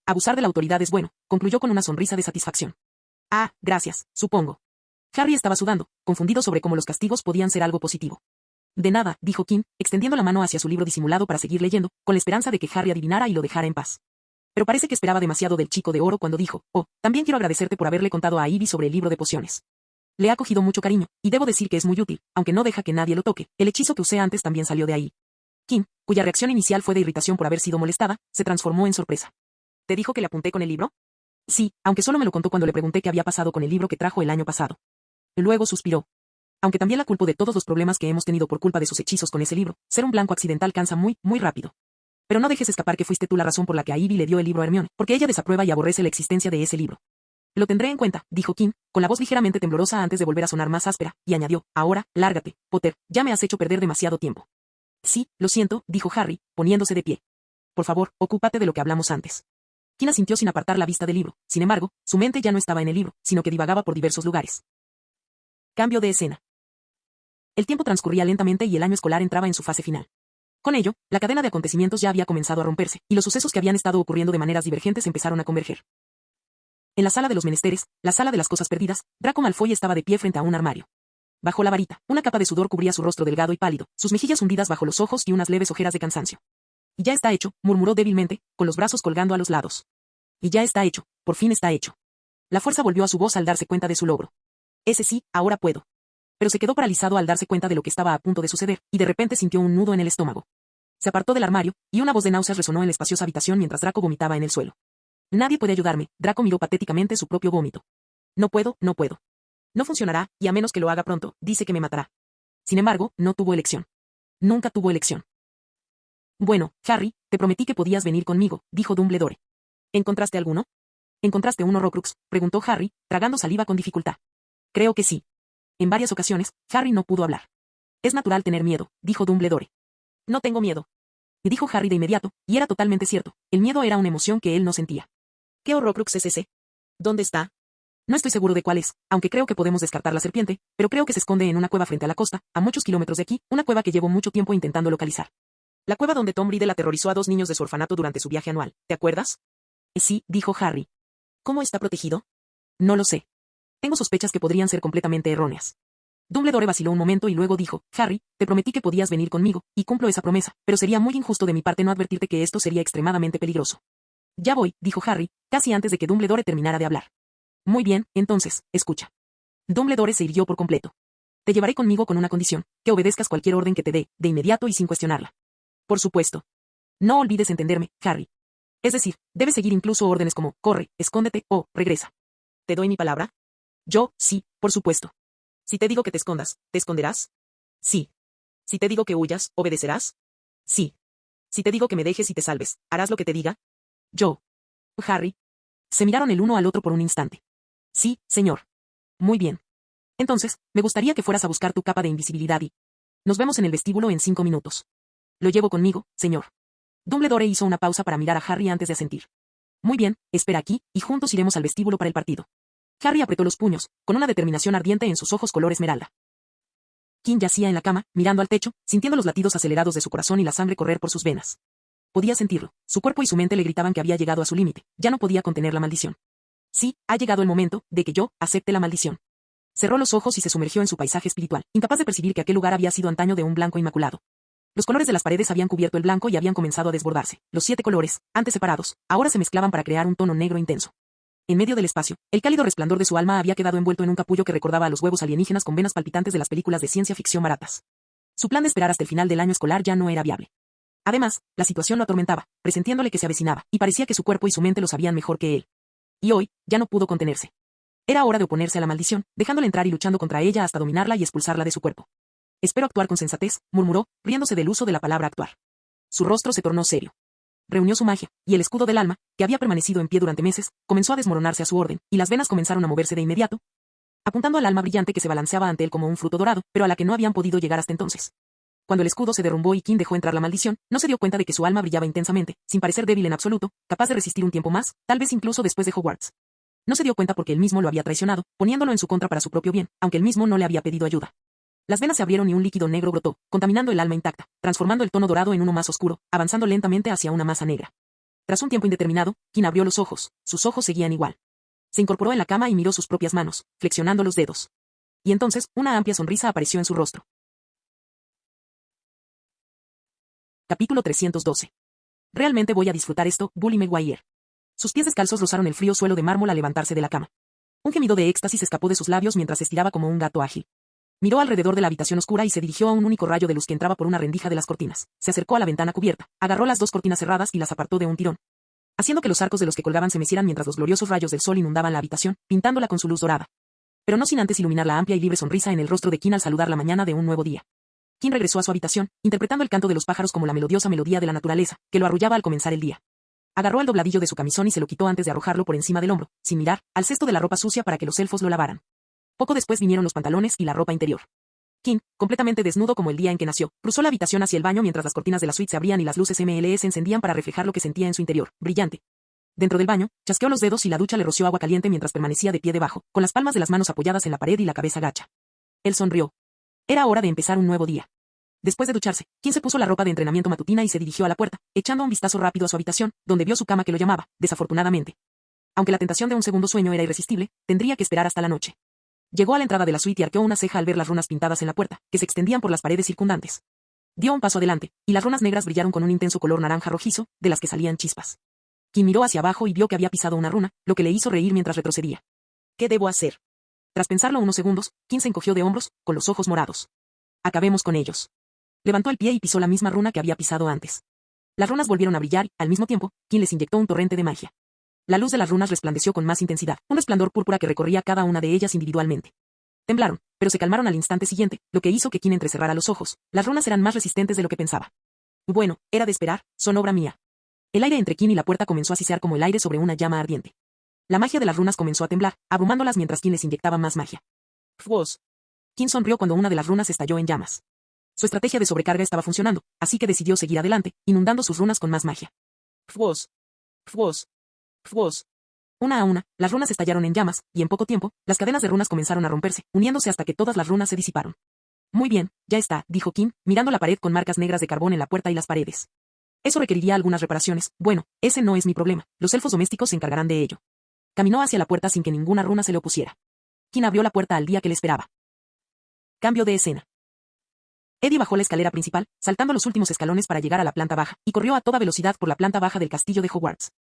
[SPEAKER 2] Abusar de la autoridad es bueno, concluyó con una sonrisa de satisfacción. Gracias, supongo. Harry estaba sudando, confundido sobre cómo los castigos podían ser algo positivo. De nada, dijo Kim, extendiendo la mano hacia su libro disimulado para seguir leyendo, con la esperanza de que Harry adivinara y lo dejara en paz. Pero parece que esperaba demasiado del chico de oro cuando dijo, también quiero agradecerte por haberle contado a Ivy sobre el libro de pociones. Le ha cogido mucho cariño, y debo decir que es muy útil, aunque no deja que nadie lo toque, el hechizo que usé antes también salió de ahí. Kim, cuya reacción inicial fue de irritación por haber sido molestada, se transformó en sorpresa. ¿Te dijo que le apunté con el libro? Sí, aunque solo me lo contó cuando le pregunté qué había pasado con el libro que trajo el año pasado. Luego suspiró. Aunque también la culpo de todos los problemas que hemos tenido por culpa de sus hechizos con ese libro, ser un blanco accidental cansa muy, muy rápido. Pero no dejes escapar que fuiste tú la razón por la que a Ivy le dio el libro a Hermione, porque ella desaprueba y aborrece la existencia de ese libro. Lo tendré en cuenta, dijo Kim, con la voz ligeramente temblorosa antes de volver a sonar más áspera, y añadió, ahora, lárgate, Potter, ya me has hecho perder demasiado tiempo. Sí, lo siento, dijo Harry, poniéndose de pie. Por favor, ocúpate de lo que hablamos antes. Kim asintió sin apartar la vista del libro, sin embargo, su mente ya no estaba en el libro, sino que divagaba por diversos lugares. Cambio de escena. El tiempo transcurría lentamente y el año escolar entraba en su fase final. Con ello, la cadena de acontecimientos ya había comenzado a romperse, y los sucesos que habían estado ocurriendo de maneras divergentes empezaron a converger. En la sala de los menesteres, la sala de las cosas perdidas, Draco Malfoy estaba de pie frente a un armario. Bajo la varita, una capa de sudor cubría su rostro delgado y pálido, sus mejillas hundidas bajo los ojos y unas leves ojeras de cansancio. Y ya está hecho, murmuró débilmente, con los brazos colgando a los lados. Y ya está hecho, por fin está hecho. La fuerza volvió a su voz al darse cuenta de su logro. Ese sí, ahora puedo. Pero se quedó paralizado al darse cuenta de lo que estaba a punto de suceder, y de repente sintió un nudo en el estómago. Se apartó del armario, y una voz de náuseas resonó en la espaciosa habitación mientras Draco vomitaba en el suelo. Nadie puede ayudarme, Draco miró patéticamente su propio vómito. No puedo, no puedo. No funcionará, y a menos que lo haga pronto, dice que me matará. Sin embargo, no tuvo elección. Nunca tuvo elección. Bueno, Harry, te prometí que podías venir conmigo, dijo Dumbledore. ¿Encontraste alguno? ¿Encontraste un Horrocrux?, preguntó Harry, tragando saliva con dificultad. Creo que sí. En varias ocasiones, Harry no pudo hablar. Es natural tener miedo, dijo Dumbledore. No tengo miedo. Y dijo Harry de inmediato, y era totalmente cierto, el miedo era una emoción que él no sentía. ¿Qué Horrocrux es ese? ¿Dónde está? No estoy seguro de cuál es, aunque creo que podemos descartar la serpiente, pero creo que se esconde en una cueva frente a la costa, a muchos kilómetros de aquí, una cueva que llevo mucho tiempo intentando localizar. La cueva donde Tom Riddle aterrorizó a 2 niños de su orfanato durante su viaje anual, ¿te acuerdas? Sí, dijo Harry. ¿Cómo está protegido? No lo sé. Tengo sospechas que podrían ser completamente erróneas. Dumbledore vaciló un momento y luego dijo, Harry, te prometí que podías venir conmigo, y cumplo esa promesa, pero sería muy injusto de mi parte no advertirte que esto sería extremadamente peligroso. Ya voy, dijo Harry, casi antes de que Dumbledore terminara de hablar. Muy bien, entonces, escucha. Dumbledore se irguió por completo. Te llevaré conmigo con una condición, que obedezcas cualquier orden que te dé, de inmediato y sin cuestionarla. Por supuesto. No olvides entenderme, Harry. Es decir, debes seguir incluso órdenes como, corre, escóndete, o, regresa. ¿Te doy mi palabra? Yo, sí, por supuesto. Si te digo que te escondas, ¿te esconderás? Sí. Si te digo que huyas, ¿obedecerás? Sí. Si te digo que me dejes y te salves, ¿harás lo que te diga? Yo. Harry. Se miraron el uno al otro por un instante. Sí, señor. Muy bien. Entonces, me gustaría que fueras a buscar tu capa de invisibilidad y... Nos vemos en el vestíbulo en 5 minutos. Lo llevo conmigo, señor. Dumbledore hizo una pausa para mirar a Harry antes de asentir. Muy bien, espera aquí, y juntos iremos al vestíbulo para el partido. Harry apretó los puños, con una determinación ardiente en sus ojos color esmeralda. Kim yacía en la cama, mirando al techo, sintiendo los latidos acelerados de su corazón y la sangre correr por sus venas. Podía sentirlo, su cuerpo y su mente le gritaban que había llegado a su límite, ya no podía contener la maldición. Sí, ha llegado el momento de que yo acepte la maldición. Cerró los ojos y se sumergió en su paisaje espiritual, incapaz de percibir que aquel lugar había sido antaño de un blanco inmaculado. Los colores de las paredes habían cubierto el blanco y habían comenzado a desbordarse. Los 7 colores, antes separados, ahora se mezclaban para crear un tono negro intenso. En medio del espacio, el cálido resplandor de su alma había quedado envuelto en un capullo que recordaba a los huevos alienígenas con venas palpitantes de las películas de ciencia ficción baratas. Su plan de esperar hasta el final del año escolar ya no era viable. Además, la situación lo atormentaba, presintiéndole que se avecinaba, y parecía que su cuerpo y su mente lo sabían mejor que él. Y hoy, ya no pudo contenerse. Era hora de oponerse a la maldición, dejándola entrar y luchando contra ella hasta dominarla y expulsarla de su cuerpo. Espero actuar con sensatez, murmuró, riéndose del uso de la palabra actuar. Su rostro se tornó serio. Reunió su magia, y el escudo del alma, que había permanecido en pie durante meses, comenzó a desmoronarse a su orden, y las venas comenzaron a moverse de inmediato, apuntando al alma brillante que se balanceaba ante él como un fruto dorado, pero a la que no habían podido llegar hasta entonces. Cuando el escudo se derrumbó y Kim dejó entrar la maldición, no se dio cuenta de que su alma brillaba intensamente, sin parecer débil en absoluto, capaz de resistir un tiempo más, tal vez incluso después de Hogwarts. No se dio cuenta porque él mismo lo había traicionado, poniéndolo en su contra para su propio bien, aunque él mismo no le había pedido ayuda. Las venas se abrieron y un líquido negro brotó, contaminando el alma intacta, transformando el tono dorado en uno más oscuro, avanzando lentamente hacia una masa negra. Tras un tiempo indeterminado, Kim abrió los ojos, sus ojos seguían igual. Se incorporó en la cama y miró sus propias manos, flexionando los dedos. Y entonces, una amplia sonrisa apareció en su rostro. Capítulo 312. Realmente voy a disfrutar esto, Bully Maguire. Sus pies descalzos rozaron el frío suelo de mármol al levantarse de la cama. Un gemido de éxtasis escapó de sus labios mientras se estiraba como un gato ágil. Miró alrededor de la habitación oscura y se dirigió a un único rayo de luz que entraba por una rendija de las cortinas. Se acercó a la ventana cubierta, agarró las 2 cortinas cerradas y las apartó de un tirón, haciendo que los arcos de los que colgaban se mecieran mientras los gloriosos rayos del sol inundaban la habitación, pintándola con su luz dorada. pero no sin antes iluminar la amplia y libre sonrisa en el rostro de Kim al saludar la mañana de un nuevo día. Kim regresó a su habitación, interpretando el canto de los pájaros como la melodiosa melodía de la naturaleza, que lo arrullaba al comenzar el día. Agarró el dobladillo de su camisón y se lo quitó antes de arrojarlo por encima del hombro, sin mirar, al cesto de la ropa sucia para que los elfos lo lavaran. Poco después vinieron los pantalones y la ropa interior. Kim, completamente desnudo como el día en que nació, cruzó la habitación hacia el baño mientras las cortinas de la suite se abrían y las luces MLS encendían para reflejar lo que sentía en su interior, brillante. Dentro del baño, chasqueó los dedos y la ducha le roció agua caliente mientras permanecía de pie debajo, con las palmas de las manos apoyadas en la pared y la cabeza gacha. Él sonrió. Era hora de empezar un nuevo día. Después de ducharse, Kim se puso la ropa de entrenamiento matutina y se dirigió a la puerta, echando un vistazo rápido a su habitación, donde vio su cama que lo llamaba, desafortunadamente. Aunque la tentación de un segundo sueño era irresistible, tendría que esperar hasta la noche. Llegó a la entrada de la suite y arqueó una ceja al ver las runas pintadas en la puerta, que se extendían por las paredes circundantes. Dio un paso adelante, y las runas negras brillaron con un intenso color naranja rojizo, de las que salían chispas. Kim miró hacia abajo y vio que había pisado una runa, lo que le hizo reír mientras retrocedía. ¿Qué debo hacer? Tras pensarlo unos segundos, Kim se encogió de hombros, con los ojos morados. Acabemos con ellos. Levantó el pie y pisó la misma runa que había pisado antes. Las runas volvieron a brillar y, al mismo tiempo, Kim les inyectó un torrente de magia. La luz de las runas resplandeció con más intensidad, un resplandor púrpura que recorría cada una de ellas individualmente. Temblaron, pero se calmaron al instante siguiente, lo que hizo que Kim entrecerrara los ojos. Las runas eran más resistentes de lo que pensaba. Bueno, era de esperar, son obra mía. El aire entre Kim y la puerta comenzó a sisear como el aire sobre una llama ardiente. La magia de las runas comenzó a temblar, abrumándolas mientras Kim les inyectaba más magia. ¡Fwos! Kim sonrió cuando una de las runas estalló en llamas. Su estrategia de sobrecarga estaba funcionando, así que decidió seguir adelante, inundando sus runas con más magia. ¡Fwos! ¡Fwos! ¡Fwos! Una a una, las runas estallaron en llamas, y en poco tiempo, las cadenas de runas comenzaron a romperse, uniéndose hasta que todas las runas se disiparon. Muy bien, ya está, dijo Kim, mirando la pared con marcas negras de carbón en la puerta y las paredes. Eso requeriría algunas reparaciones. Bueno, ese no es mi problema, los elfos domésticos se encargarán de ello. Caminó hacia la puerta sin que ninguna runa se le opusiera. Kim abrió la puerta al día que le esperaba. Cambio de escena. Eddie bajó la escalera principal, saltando los últimos escalones para llegar a la planta baja, y corrió a toda velocidad por la planta baja del castillo de Hogwarts.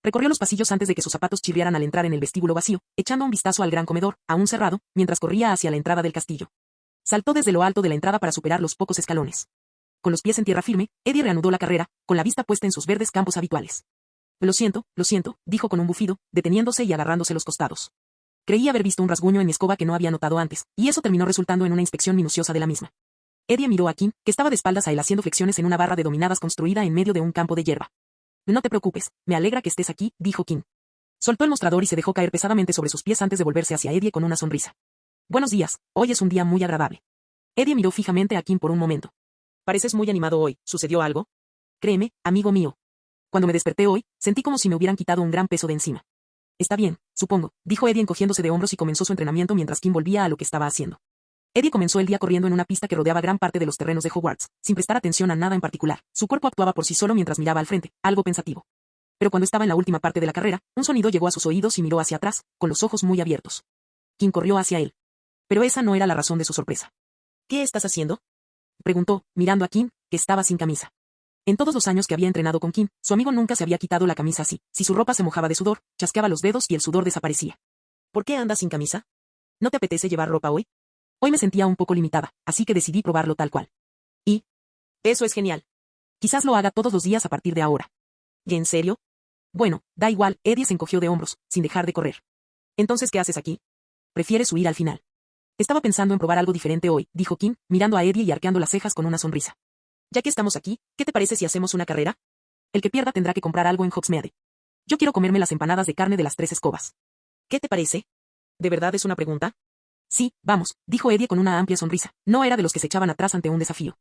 [SPEAKER 2] Recorrió los pasillos antes de que sus zapatos chirriaran al entrar en el vestíbulo vacío, echando un vistazo al gran comedor, aún cerrado, mientras corría hacia la entrada del castillo. Saltó desde lo alto de la entrada para superar los pocos escalones. Con los pies en tierra firme, Eddie reanudó la carrera, con la vista puesta en sus verdes campos habituales. Lo siento, dijo con un bufido, deteniéndose y agarrándose los costados. Creí haber visto un rasguño en mi escoba que no había notado antes, y eso terminó resultando en una inspección minuciosa de la misma. Eddie miró a Kim, que estaba de espaldas a él haciendo flexiones en una barra de dominadas construida en medio de un campo de hierba. No te preocupes, me alegra que estés aquí, dijo Kim. Soltó el mostrador y se dejó caer pesadamente sobre sus pies antes de volverse hacia Eddie con una sonrisa. Buenos días, hoy es un día muy agradable. Eddie miró fijamente a Kim por un momento. Pareces muy animado hoy, ¿sucedió algo? Créeme, amigo mío. Cuando me desperté hoy, sentí como si me hubieran quitado un gran peso de encima. Está bien, supongo, dijo Eddie encogiéndose de hombros y comenzó su entrenamiento mientras Kim volvía a lo que estaba haciendo. Eddie comenzó el día corriendo en una pista que rodeaba gran parte de los terrenos de Hogwarts, sin prestar atención a nada en particular. Su cuerpo actuaba por sí solo mientras miraba al frente, algo pensativo. Pero cuando estaba en la última parte de la carrera, un sonido llegó a sus oídos y miró hacia atrás, con los ojos muy abiertos. Kim corrió hacia él. Pero esa no era la razón de su sorpresa. ¿Qué estás haciendo?, preguntó, mirando a Kim, que estaba sin camisa. En todos los años que había entrenado con Kim, su amigo nunca se había quitado la camisa así. Si su ropa se mojaba de sudor, chasqueaba los dedos y el sudor desaparecía. ¿Por qué andas sin camisa? ¿No te apetece llevar ropa hoy? Hoy me sentía un poco limitada, así que decidí probarlo tal cual. Y eso es genial. Quizás lo haga todos los días a partir de ahora. ¿Y en serio? Bueno, da igual, Eddie se encogió de hombros, sin dejar de correr. Entonces, ¿qué haces aquí? ¿Prefieres huir al final? Estaba pensando en probar algo diferente hoy, dijo Kim, mirando a Eddie y arqueando las cejas con una sonrisa. Ya que estamos aquí, ¿qué te parece si hacemos una carrera? El que pierda tendrá que comprar algo en Hogsmeade. Yo quiero comerme las empanadas de carne de las 3 escobas. ¿Qué te parece? ¿De verdad es una pregunta? Sí, vamos, dijo Eddie con una amplia sonrisa. No era de los que se echaban atrás ante un desafío.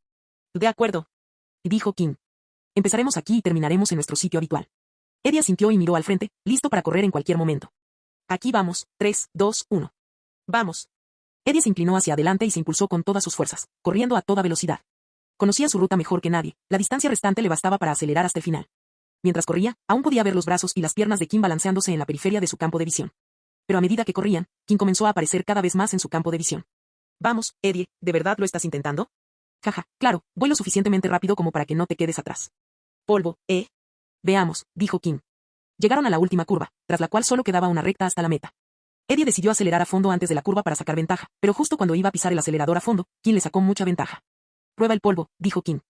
[SPEAKER 2] De acuerdo, dijo Kim. Empezaremos aquí y terminaremos en nuestro sitio habitual. Eddie asintió y miró al frente, listo para correr en cualquier momento. Aquí vamos, 3, 2, 1. Vamos. Eddie se inclinó hacia adelante y se impulsó con todas sus fuerzas, corriendo a toda velocidad. Conocía su ruta mejor que nadie, la distancia restante le bastaba para acelerar hasta el final. Mientras corría, aún podía ver los brazos y las piernas de Kim balanceándose en la periferia de su campo de visión. Pero a medida que corrían, Kim comenzó a aparecer cada vez más en su campo de visión. Vamos, Eddie, ¿de verdad lo estás intentando? Jaja, claro, voy lo suficientemente rápido como para que no te quedes atrás. Polvo, ¿eh? Veamos, dijo Kim. Llegaron a la última curva, tras la cual solo quedaba una recta hasta la meta. Eddie decidió acelerar a fondo antes de la curva para sacar ventaja, pero justo cuando iba a pisar el acelerador a fondo, Kim le sacó mucha ventaja. Prueba el polvo, dijo Kim.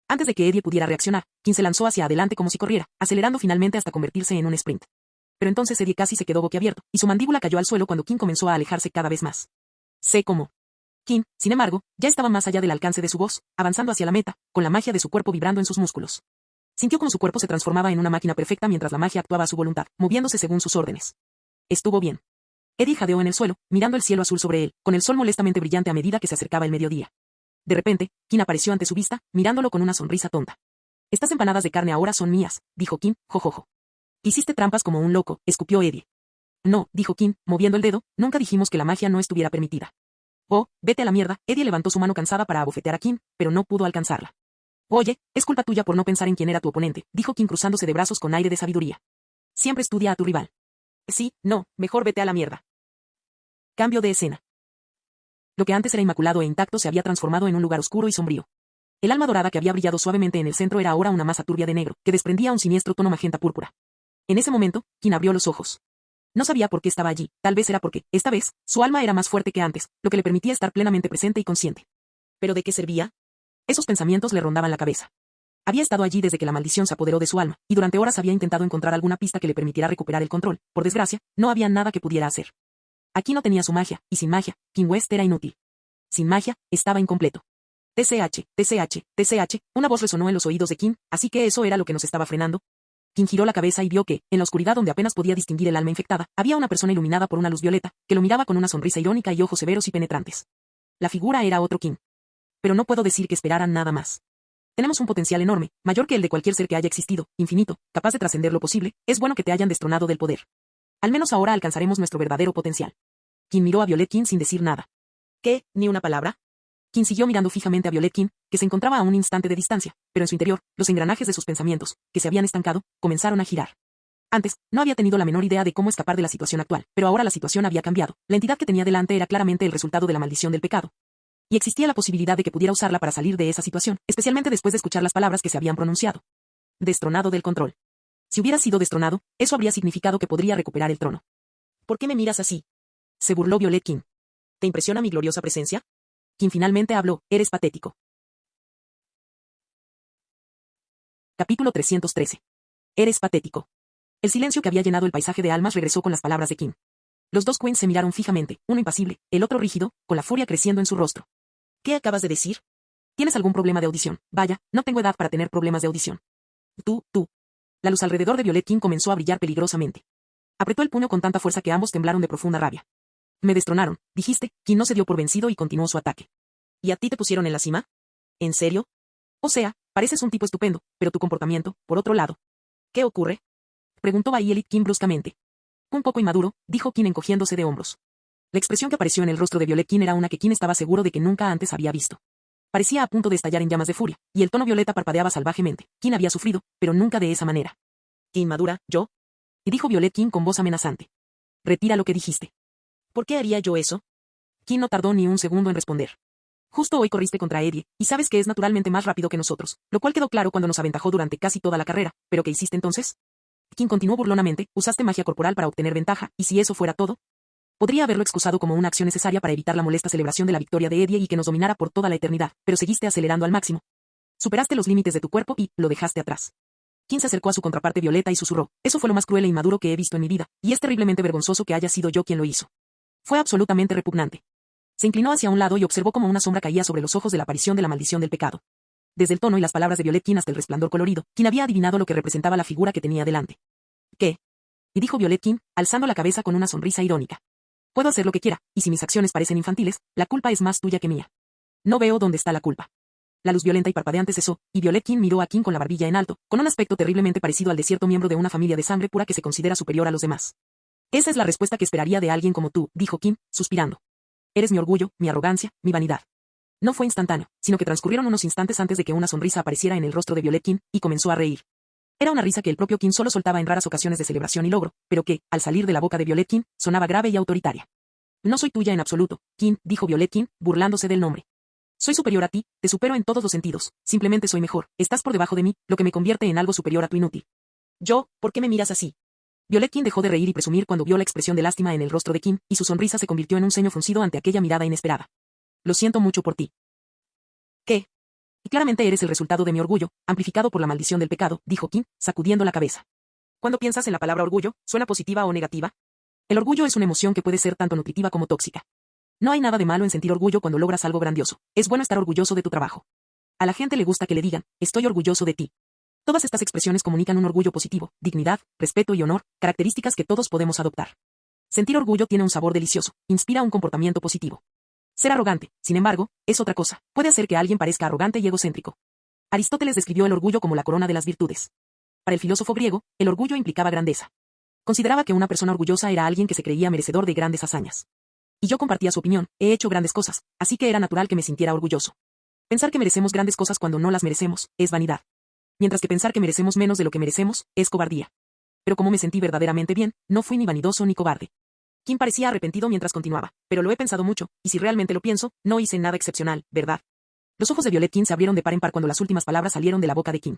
[SPEAKER 2] Antes de que Eddie pudiera reaccionar, Kim se lanzó hacia adelante como si corriera, acelerando finalmente hasta convertirse en un sprint. Pero entonces Eddie casi se quedó boquiabierto, y su mandíbula cayó al suelo cuando Kim comenzó a alejarse cada vez más. Sé cómo. Kim, sin embargo, ya estaba más allá del alcance de su voz, avanzando hacia la meta, con la magia de su cuerpo vibrando en sus músculos. Sintió como su cuerpo se transformaba en una máquina perfecta mientras la magia actuaba a su voluntad, moviéndose según sus órdenes. Estuvo bien. Eddie jadeó en el suelo, mirando el cielo azul sobre él, con el sol molestamente brillante a medida que se acercaba el mediodía. De repente, Kim apareció ante su vista, mirándolo con una sonrisa tonta. Estas empanadas de carne ahora son mías, dijo Kim, jojojo. Hiciste trampas como un loco, escupió Eddie. No, dijo Kim, moviendo el dedo, nunca dijimos que la magia no estuviera permitida. Oh, vete a la mierda, Eddie levantó su mano cansada para abofetear a Kim, pero no pudo alcanzarla. Oye, es culpa tuya por no pensar en quién era tu oponente, dijo Kim cruzándose de brazos con aire de sabiduría. Siempre estudia a tu rival. Sí, no, mejor vete a la mierda. Cambio de escena. Lo que antes era inmaculado e intacto se había transformado en un lugar oscuro y sombrío. El alma dorada que había brillado suavemente en el centro era ahora una masa turbia de negro, que desprendía un siniestro tono magenta púrpura. En ese momento, Kim abrió los ojos. No sabía por qué estaba allí, tal vez era porque, esta vez, su alma era más fuerte que antes, lo que le permitía estar plenamente presente y consciente. ¿Pero de qué servía? Esos pensamientos le rondaban la cabeza. Había estado allí desde que la maldición se apoderó de su alma, y durante horas había intentado encontrar alguna pista que le permitiera recuperar el control. Por desgracia, no había nada que pudiera hacer. Aquí no tenía su magia, y sin magia, Kim West era inútil. Sin magia, estaba incompleto. TCH, TCH, TCH, una voz resonó en los oídos de Kim, así que eso era lo que nos estaba frenando. Kim giró la cabeza y vio que, en la oscuridad donde apenas podía distinguir el alma infectada, había una persona iluminada por una luz violeta, que lo miraba con una sonrisa irónica y ojos severos y penetrantes. La figura era otro Kim. Pero no puedo decir que esperaran nada más. Tenemos un potencial enorme, mayor que el de cualquier ser que haya existido, infinito, capaz de trascender lo posible, es bueno que te hayan destronado del poder. Al menos ahora alcanzaremos nuestro verdadero potencial. Kim miró a Violet Kim sin decir nada. ¿Qué? ¿Ni una palabra? Kim siguió mirando fijamente a Violet Kim, que se encontraba a un instante de distancia, pero en su interior, los engranajes de sus pensamientos, que se habían estancado, comenzaron a girar. Antes, no había tenido la menor idea de cómo escapar de la situación actual, pero ahora la situación había cambiado. La entidad que tenía delante era claramente el resultado de la maldición del pecado. Y existía la posibilidad de que pudiera usarla para salir de esa situación, especialmente después de escuchar las palabras que se habían pronunciado. Destronado del control. Si hubiera sido destronado, eso habría significado que podría recuperar el trono. ¿Por qué me miras así? Se burló Violet Kim. ¿Te impresiona mi gloriosa presencia? Kim finalmente habló, eres patético. Capítulo 313. Eres patético. El silencio que había llenado el paisaje de almas regresó con las palabras de Kim. Los dos Queens se miraron fijamente, uno impasible, el otro rígido, con la furia creciendo en su rostro. ¿Qué acabas de decir? ¿Tienes algún problema de audición? Vaya, no tengo edad para tener problemas de audición. Tú. La luz alrededor de Violet Kim comenzó a brillar peligrosamente. Apretó el puño con tanta fuerza que ambos temblaron de profunda rabia. Me destronaron, dijiste. Kim no se dio por vencido y continuó su ataque. ¿Y a ti te pusieron en la cima? ¿En serio? O sea, pareces un tipo estupendo, pero tu comportamiento, por otro lado. ¿Qué ocurre? Preguntó Violet Kim bruscamente. Un poco inmaduro, dijo Kim encogiéndose de hombros. La expresión que apareció en el rostro de Violet Kim era una que Kim estaba seguro de que nunca antes había visto. Parecía a punto de estallar en llamas de furia, y el tono violeta parpadeaba salvajemente. Kim había sufrido, pero nunca de esa manera. ¿Qué inmadura, yo? Y dijo Violet Kim con voz amenazante. Retira lo que dijiste. ¿Por qué haría yo eso? Kim no tardó ni un segundo en responder. Justo hoy corriste contra Eddie, y sabes que es naturalmente más rápido que nosotros, lo cual quedó claro cuando nos aventajó durante casi toda la carrera, ¿pero qué hiciste entonces? Kim continuó burlonamente, usaste magia corporal para obtener ventaja, y si eso fuera todo, podría haberlo excusado como una acción necesaria para evitar la molesta celebración de la victoria de Eddie y que nos dominara por toda la eternidad, pero seguiste acelerando al máximo. Superaste los límites de tu cuerpo y lo dejaste atrás. Kim se acercó a su contraparte Violeta y susurró, eso fue lo más cruel e inmaduro que he visto en mi vida, y es terriblemente vergonzoso que haya sido yo quien lo hizo. Fue absolutamente repugnante. Se inclinó hacia un lado y observó cómo una sombra caía sobre los ojos de la aparición de la maldición del pecado. Desde el tono y las palabras de Violet Kim hasta el resplandor colorido, Kim había adivinado lo que representaba la figura que tenía delante. ¿Qué? Y dijo Violet Kim, alzando la cabeza con una sonrisa irónica. Puedo hacer lo que quiera, y si mis acciones parecen infantiles, la culpa es más tuya que mía. No veo dónde está la culpa. La luz violenta y parpadeante cesó, y Violet Kim miró a Kim con la barbilla en alto, con un aspecto terriblemente parecido al de cierto miembro de una familia de sangre pura que se considera superior a los demás. Esa es la respuesta que esperaría de alguien como tú, dijo Kim, suspirando. Eres mi orgullo, mi arrogancia, mi vanidad. No fue instantáneo, sino que transcurrieron unos instantes antes de que una sonrisa apareciera en el rostro de Violet Kim, y comenzó a reír. Era una risa que el propio Kim solo soltaba en raras ocasiones de celebración y logro, pero que, al salir de la boca de Violet Kim, sonaba grave y autoritaria. No soy tuya en absoluto, Kim, dijo Violet Kim, burlándose del nombre. Soy superior a ti, te supero en todos los sentidos, simplemente soy mejor, estás por debajo de mí, lo que me convierte en algo superior a tu inútil. Yo, ¿por qué me miras así? Violet Kim dejó de reír y presumir cuando vio la expresión de lástima en el rostro de Kim, y su sonrisa se convirtió en un ceño fruncido ante aquella mirada inesperada. Lo siento mucho por ti. ¿Qué? Y claramente eres el resultado de mi orgullo, amplificado por la maldición del pecado, dijo Kim, sacudiendo la cabeza. Cuando piensas en la palabra orgullo, ¿suena positiva o negativa? El orgullo es una emoción que puede ser tanto nutritiva como tóxica. No hay nada de malo en sentir orgullo cuando logras algo grandioso. Es bueno estar orgulloso de tu trabajo. A la gente le gusta que le digan, estoy orgulloso de ti. Todas estas expresiones comunican un orgullo positivo, dignidad, respeto y honor, características que todos podemos adoptar. Sentir orgullo tiene un sabor delicioso, inspira un comportamiento positivo. Ser arrogante, sin embargo, es otra cosa. Puede hacer que alguien parezca arrogante y egocéntrico. Aristóteles describió el orgullo como la corona de las virtudes. Para el filósofo griego, el orgullo implicaba grandeza. Consideraba que una persona orgullosa era alguien que se creía merecedor de grandes hazañas. Y yo compartía su opinión, he hecho grandes cosas, así que era natural que me sintiera orgulloso. Pensar que merecemos grandes cosas cuando no las merecemos, es vanidad. Mientras que pensar que merecemos menos de lo que merecemos, es cobardía. Pero como me sentí verdaderamente bien, no fui ni vanidoso ni cobarde. Kim parecía arrepentido mientras continuaba, pero lo he pensado mucho, y si realmente lo pienso, no hice nada excepcional, ¿verdad? Los ojos de Violet Kim se abrieron de par en par cuando las últimas palabras salieron de la boca de Kim.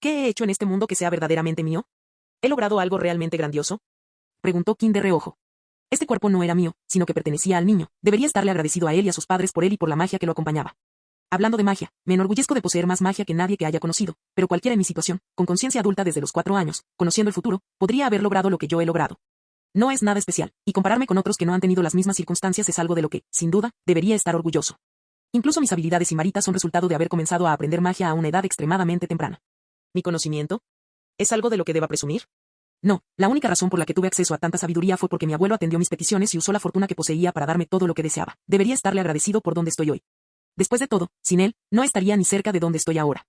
[SPEAKER 2] ¿Qué he hecho en este mundo que sea verdaderamente mío? ¿He logrado algo realmente grandioso? Preguntó Kim de reojo. Este cuerpo no era mío, sino que pertenecía al niño. Debería estarle agradecido a él y a sus padres por él y por la magia que lo acompañaba. Hablando de magia, me enorgullezco de poseer más magia que nadie que haya conocido, pero cualquiera en mi situación, con conciencia adulta desde los 4 años, conociendo el futuro, podría haber logrado lo que yo he logrado. No es nada especial, y compararme con otros que no han tenido las mismas circunstancias es algo de lo que, sin duda, debería estar orgulloso. Incluso mis habilidades y maritas son resultado de haber comenzado a aprender magia a una edad extremadamente temprana. ¿Mi conocimiento? ¿Es algo de lo que deba presumir? No, la única razón por la que tuve acceso a tanta sabiduría fue porque mi abuelo atendió mis peticiones y usó la fortuna que poseía para darme todo lo que deseaba. Debería estarle agradecido por donde estoy hoy. Después de todo, sin él, no estaría ni cerca de donde estoy ahora.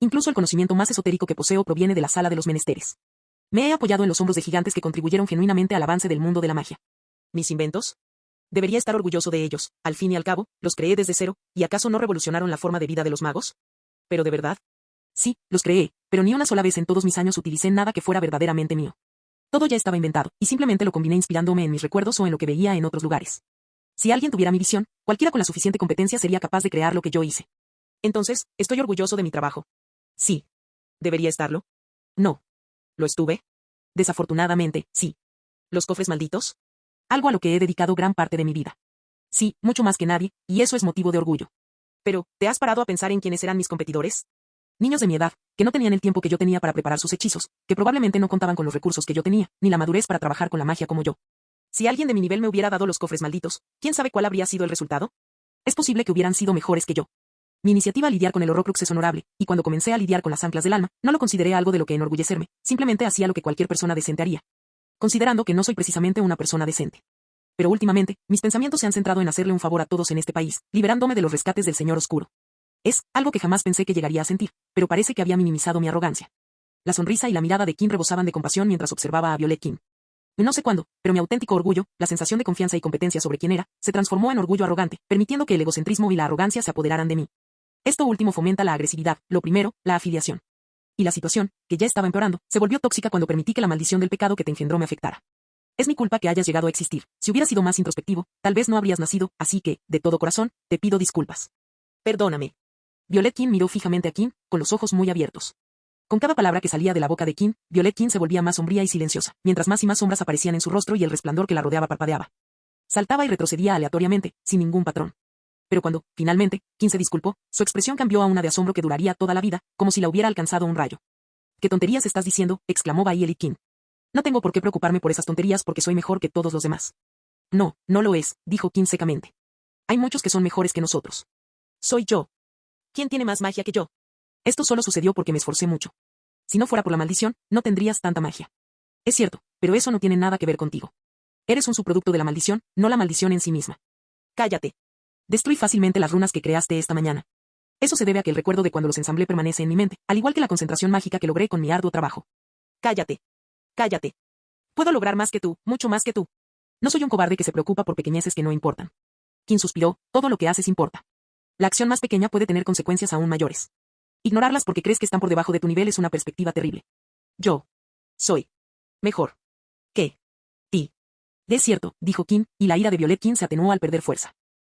[SPEAKER 2] Incluso el conocimiento más esotérico que poseo proviene de la sala de los menesteres. Me he apoyado en los hombros de gigantes que contribuyeron genuinamente al avance del mundo de la magia. ¿Mis inventos? Debería estar orgulloso de ellos, al fin y al cabo, los creé desde cero, ¿y acaso no revolucionaron la forma de vida de los magos? ¿Pero de verdad? Sí, los creé, pero ni una sola vez en todos mis años utilicé nada que fuera verdaderamente mío. Todo ya estaba inventado, y simplemente lo combiné inspirándome en mis recuerdos o en lo que veía en otros lugares. Si alguien tuviera mi visión, cualquiera con la suficiente competencia sería capaz de crear lo que yo hice. Entonces, ¿estoy orgulloso de mi trabajo? Sí. ¿Debería estarlo? No. ¿Lo estuve? Desafortunadamente, sí. ¿Los cofres malditos? Algo a lo que he dedicado gran parte de mi vida. Sí, mucho más que nadie, y eso es motivo de orgullo. Pero, ¿te has parado a pensar en quiénes eran mis competidores? Niños de mi edad, que no tenían el tiempo que yo tenía para preparar sus hechizos, que probablemente no contaban con los recursos que yo tenía, ni la madurez para trabajar con la magia como yo. Si alguien de mi nivel me hubiera dado los cofres malditos, ¿quién sabe cuál habría sido el resultado? Es posible que hubieran sido mejores que yo. Mi iniciativa a lidiar con el Horrocrux es honorable, y cuando comencé a lidiar con las anclas del alma, no lo consideré algo de lo que enorgullecerme, simplemente hacía lo que cualquier persona decente haría. Considerando que no soy precisamente una persona decente. Pero últimamente, mis pensamientos se han centrado en hacerle un favor a todos en este país, liberándome de los rescates del Señor Oscuro. Es algo que jamás pensé que llegaría a sentir, pero parece que había minimizado mi arrogancia. La sonrisa y la mirada de Kim rebosaban de compasión mientras observaba a Violet Kim. No sé cuándo, pero mi auténtico orgullo, la sensación de confianza y competencia sobre quién era, se transformó en orgullo arrogante, permitiendo que el egocentrismo y la arrogancia se apoderaran de mí. Esto último fomenta la agresividad, lo primero, la afiliación. Y la situación, que ya estaba empeorando, se volvió tóxica cuando permití que la maldición del pecado que te engendró me afectara. Es mi culpa que hayas llegado a existir. Si hubieras sido más introspectivo, tal vez no habrías nacido, así que, de todo corazón, te pido disculpas. Perdóname. Violet Kim miró fijamente a Kim, con los ojos muy abiertos. Con cada palabra que salía de la boca de Kim, Violet Kim se volvía más sombría y silenciosa, mientras más y más sombras aparecían en su rostro y el resplandor que la rodeaba parpadeaba. Saltaba y retrocedía aleatoriamente, sin ningún patrón. Pero cuando, finalmente, Kim se disculpó, su expresión cambió a una de asombro que duraría toda la vida, como si la hubiera alcanzado un rayo. ¿Qué tonterías estás diciendo?, exclamó Violet Kim. No tengo por qué preocuparme por esas tonterías porque soy mejor que todos los demás. No, no lo es, dijo Kim secamente. Hay muchos que son mejores que nosotros. Soy yo. ¿Quién tiene más magia que yo? Esto solo sucedió porque me esforcé mucho. Si no fuera por la maldición, no tendrías tanta magia. Es cierto, pero eso no tiene nada que ver contigo. Eres un subproducto de la maldición, no la maldición en sí misma. Cállate. Destruí fácilmente las runas que creaste esta mañana. Eso se debe a que el recuerdo de cuando los ensamblé permanece en mi mente, al igual que la concentración mágica que logré con mi arduo trabajo. Cállate. Cállate. Puedo lograr más que tú, mucho más que tú. No soy un cobarde que se preocupa por pequeñeces que no importan. Kim suspiró, todo lo que haces importa. La acción más pequeña puede tener consecuencias aún mayores. Ignorarlas porque crees que están por debajo de tu nivel es una perspectiva terrible. Yo soy mejor que ti. Es cierto, dijo Kim, y la ira de Violet Kim se atenuó al perder fuerza.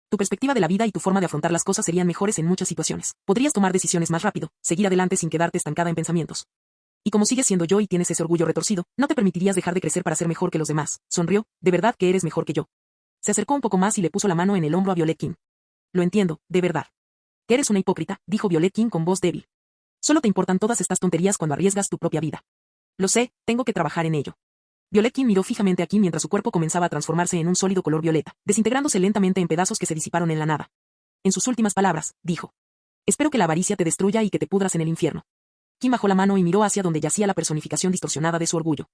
[SPEAKER 2] Tu perspectiva de la vida y tu forma de afrontar las cosas serían mejores en muchas situaciones. Podrías tomar decisiones más rápido, seguir adelante sin quedarte estancada en pensamientos. Y como sigues siendo yo y tienes ese orgullo retorcido, no te permitirías dejar de crecer para ser mejor que los demás. Sonrió, de verdad que eres mejor que yo. Se acercó un poco más y le puso la mano en el hombro a Violet Kim. Lo entiendo, de verdad. Que eres una hipócrita, dijo Violet Kim con voz débil. Solo te importan todas estas tonterías cuando arriesgas tu propia vida. Lo sé, tengo que trabajar en ello. Violet Kim miró fijamente a Kim mientras su cuerpo comenzaba a transformarse en un sólido color violeta, desintegrándose lentamente en pedazos que se disiparon en la nada. En sus últimas palabras, dijo: espero que la avaricia te destruya y que te pudras en el infierno. Kim bajó la mano y miró hacia donde yacía la personificación distorsionada de su orgullo.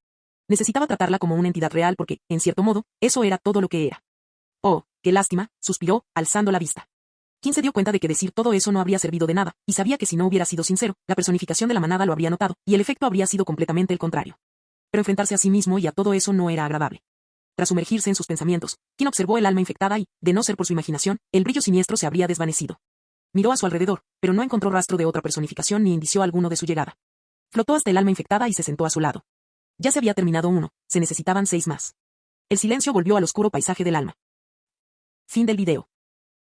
[SPEAKER 2] Necesitaba tratarla como una entidad real porque, en cierto modo, eso era todo lo que era. Oh, qué lástima, suspiró, alzando la vista. Kim se dio cuenta de que decir todo eso no habría servido de nada, y sabía que si no hubiera sido sincero, la personificación de la manada lo habría notado, y el efecto habría sido completamente el contrario. Pero enfrentarse a sí mismo y a todo eso no era agradable. Tras sumergirse en sus pensamientos, Kim observó el alma infectada y, de no ser por su imaginación, el brillo siniestro se habría desvanecido. Miró a su alrededor, pero no encontró rastro de otra personificación ni indicio alguno de su llegada. Flotó hasta el alma infectada y se sentó a su lado. Ya se había terminado uno, se necesitaban 6 más. El silencio volvió al oscuro paisaje del alma. Fin del video.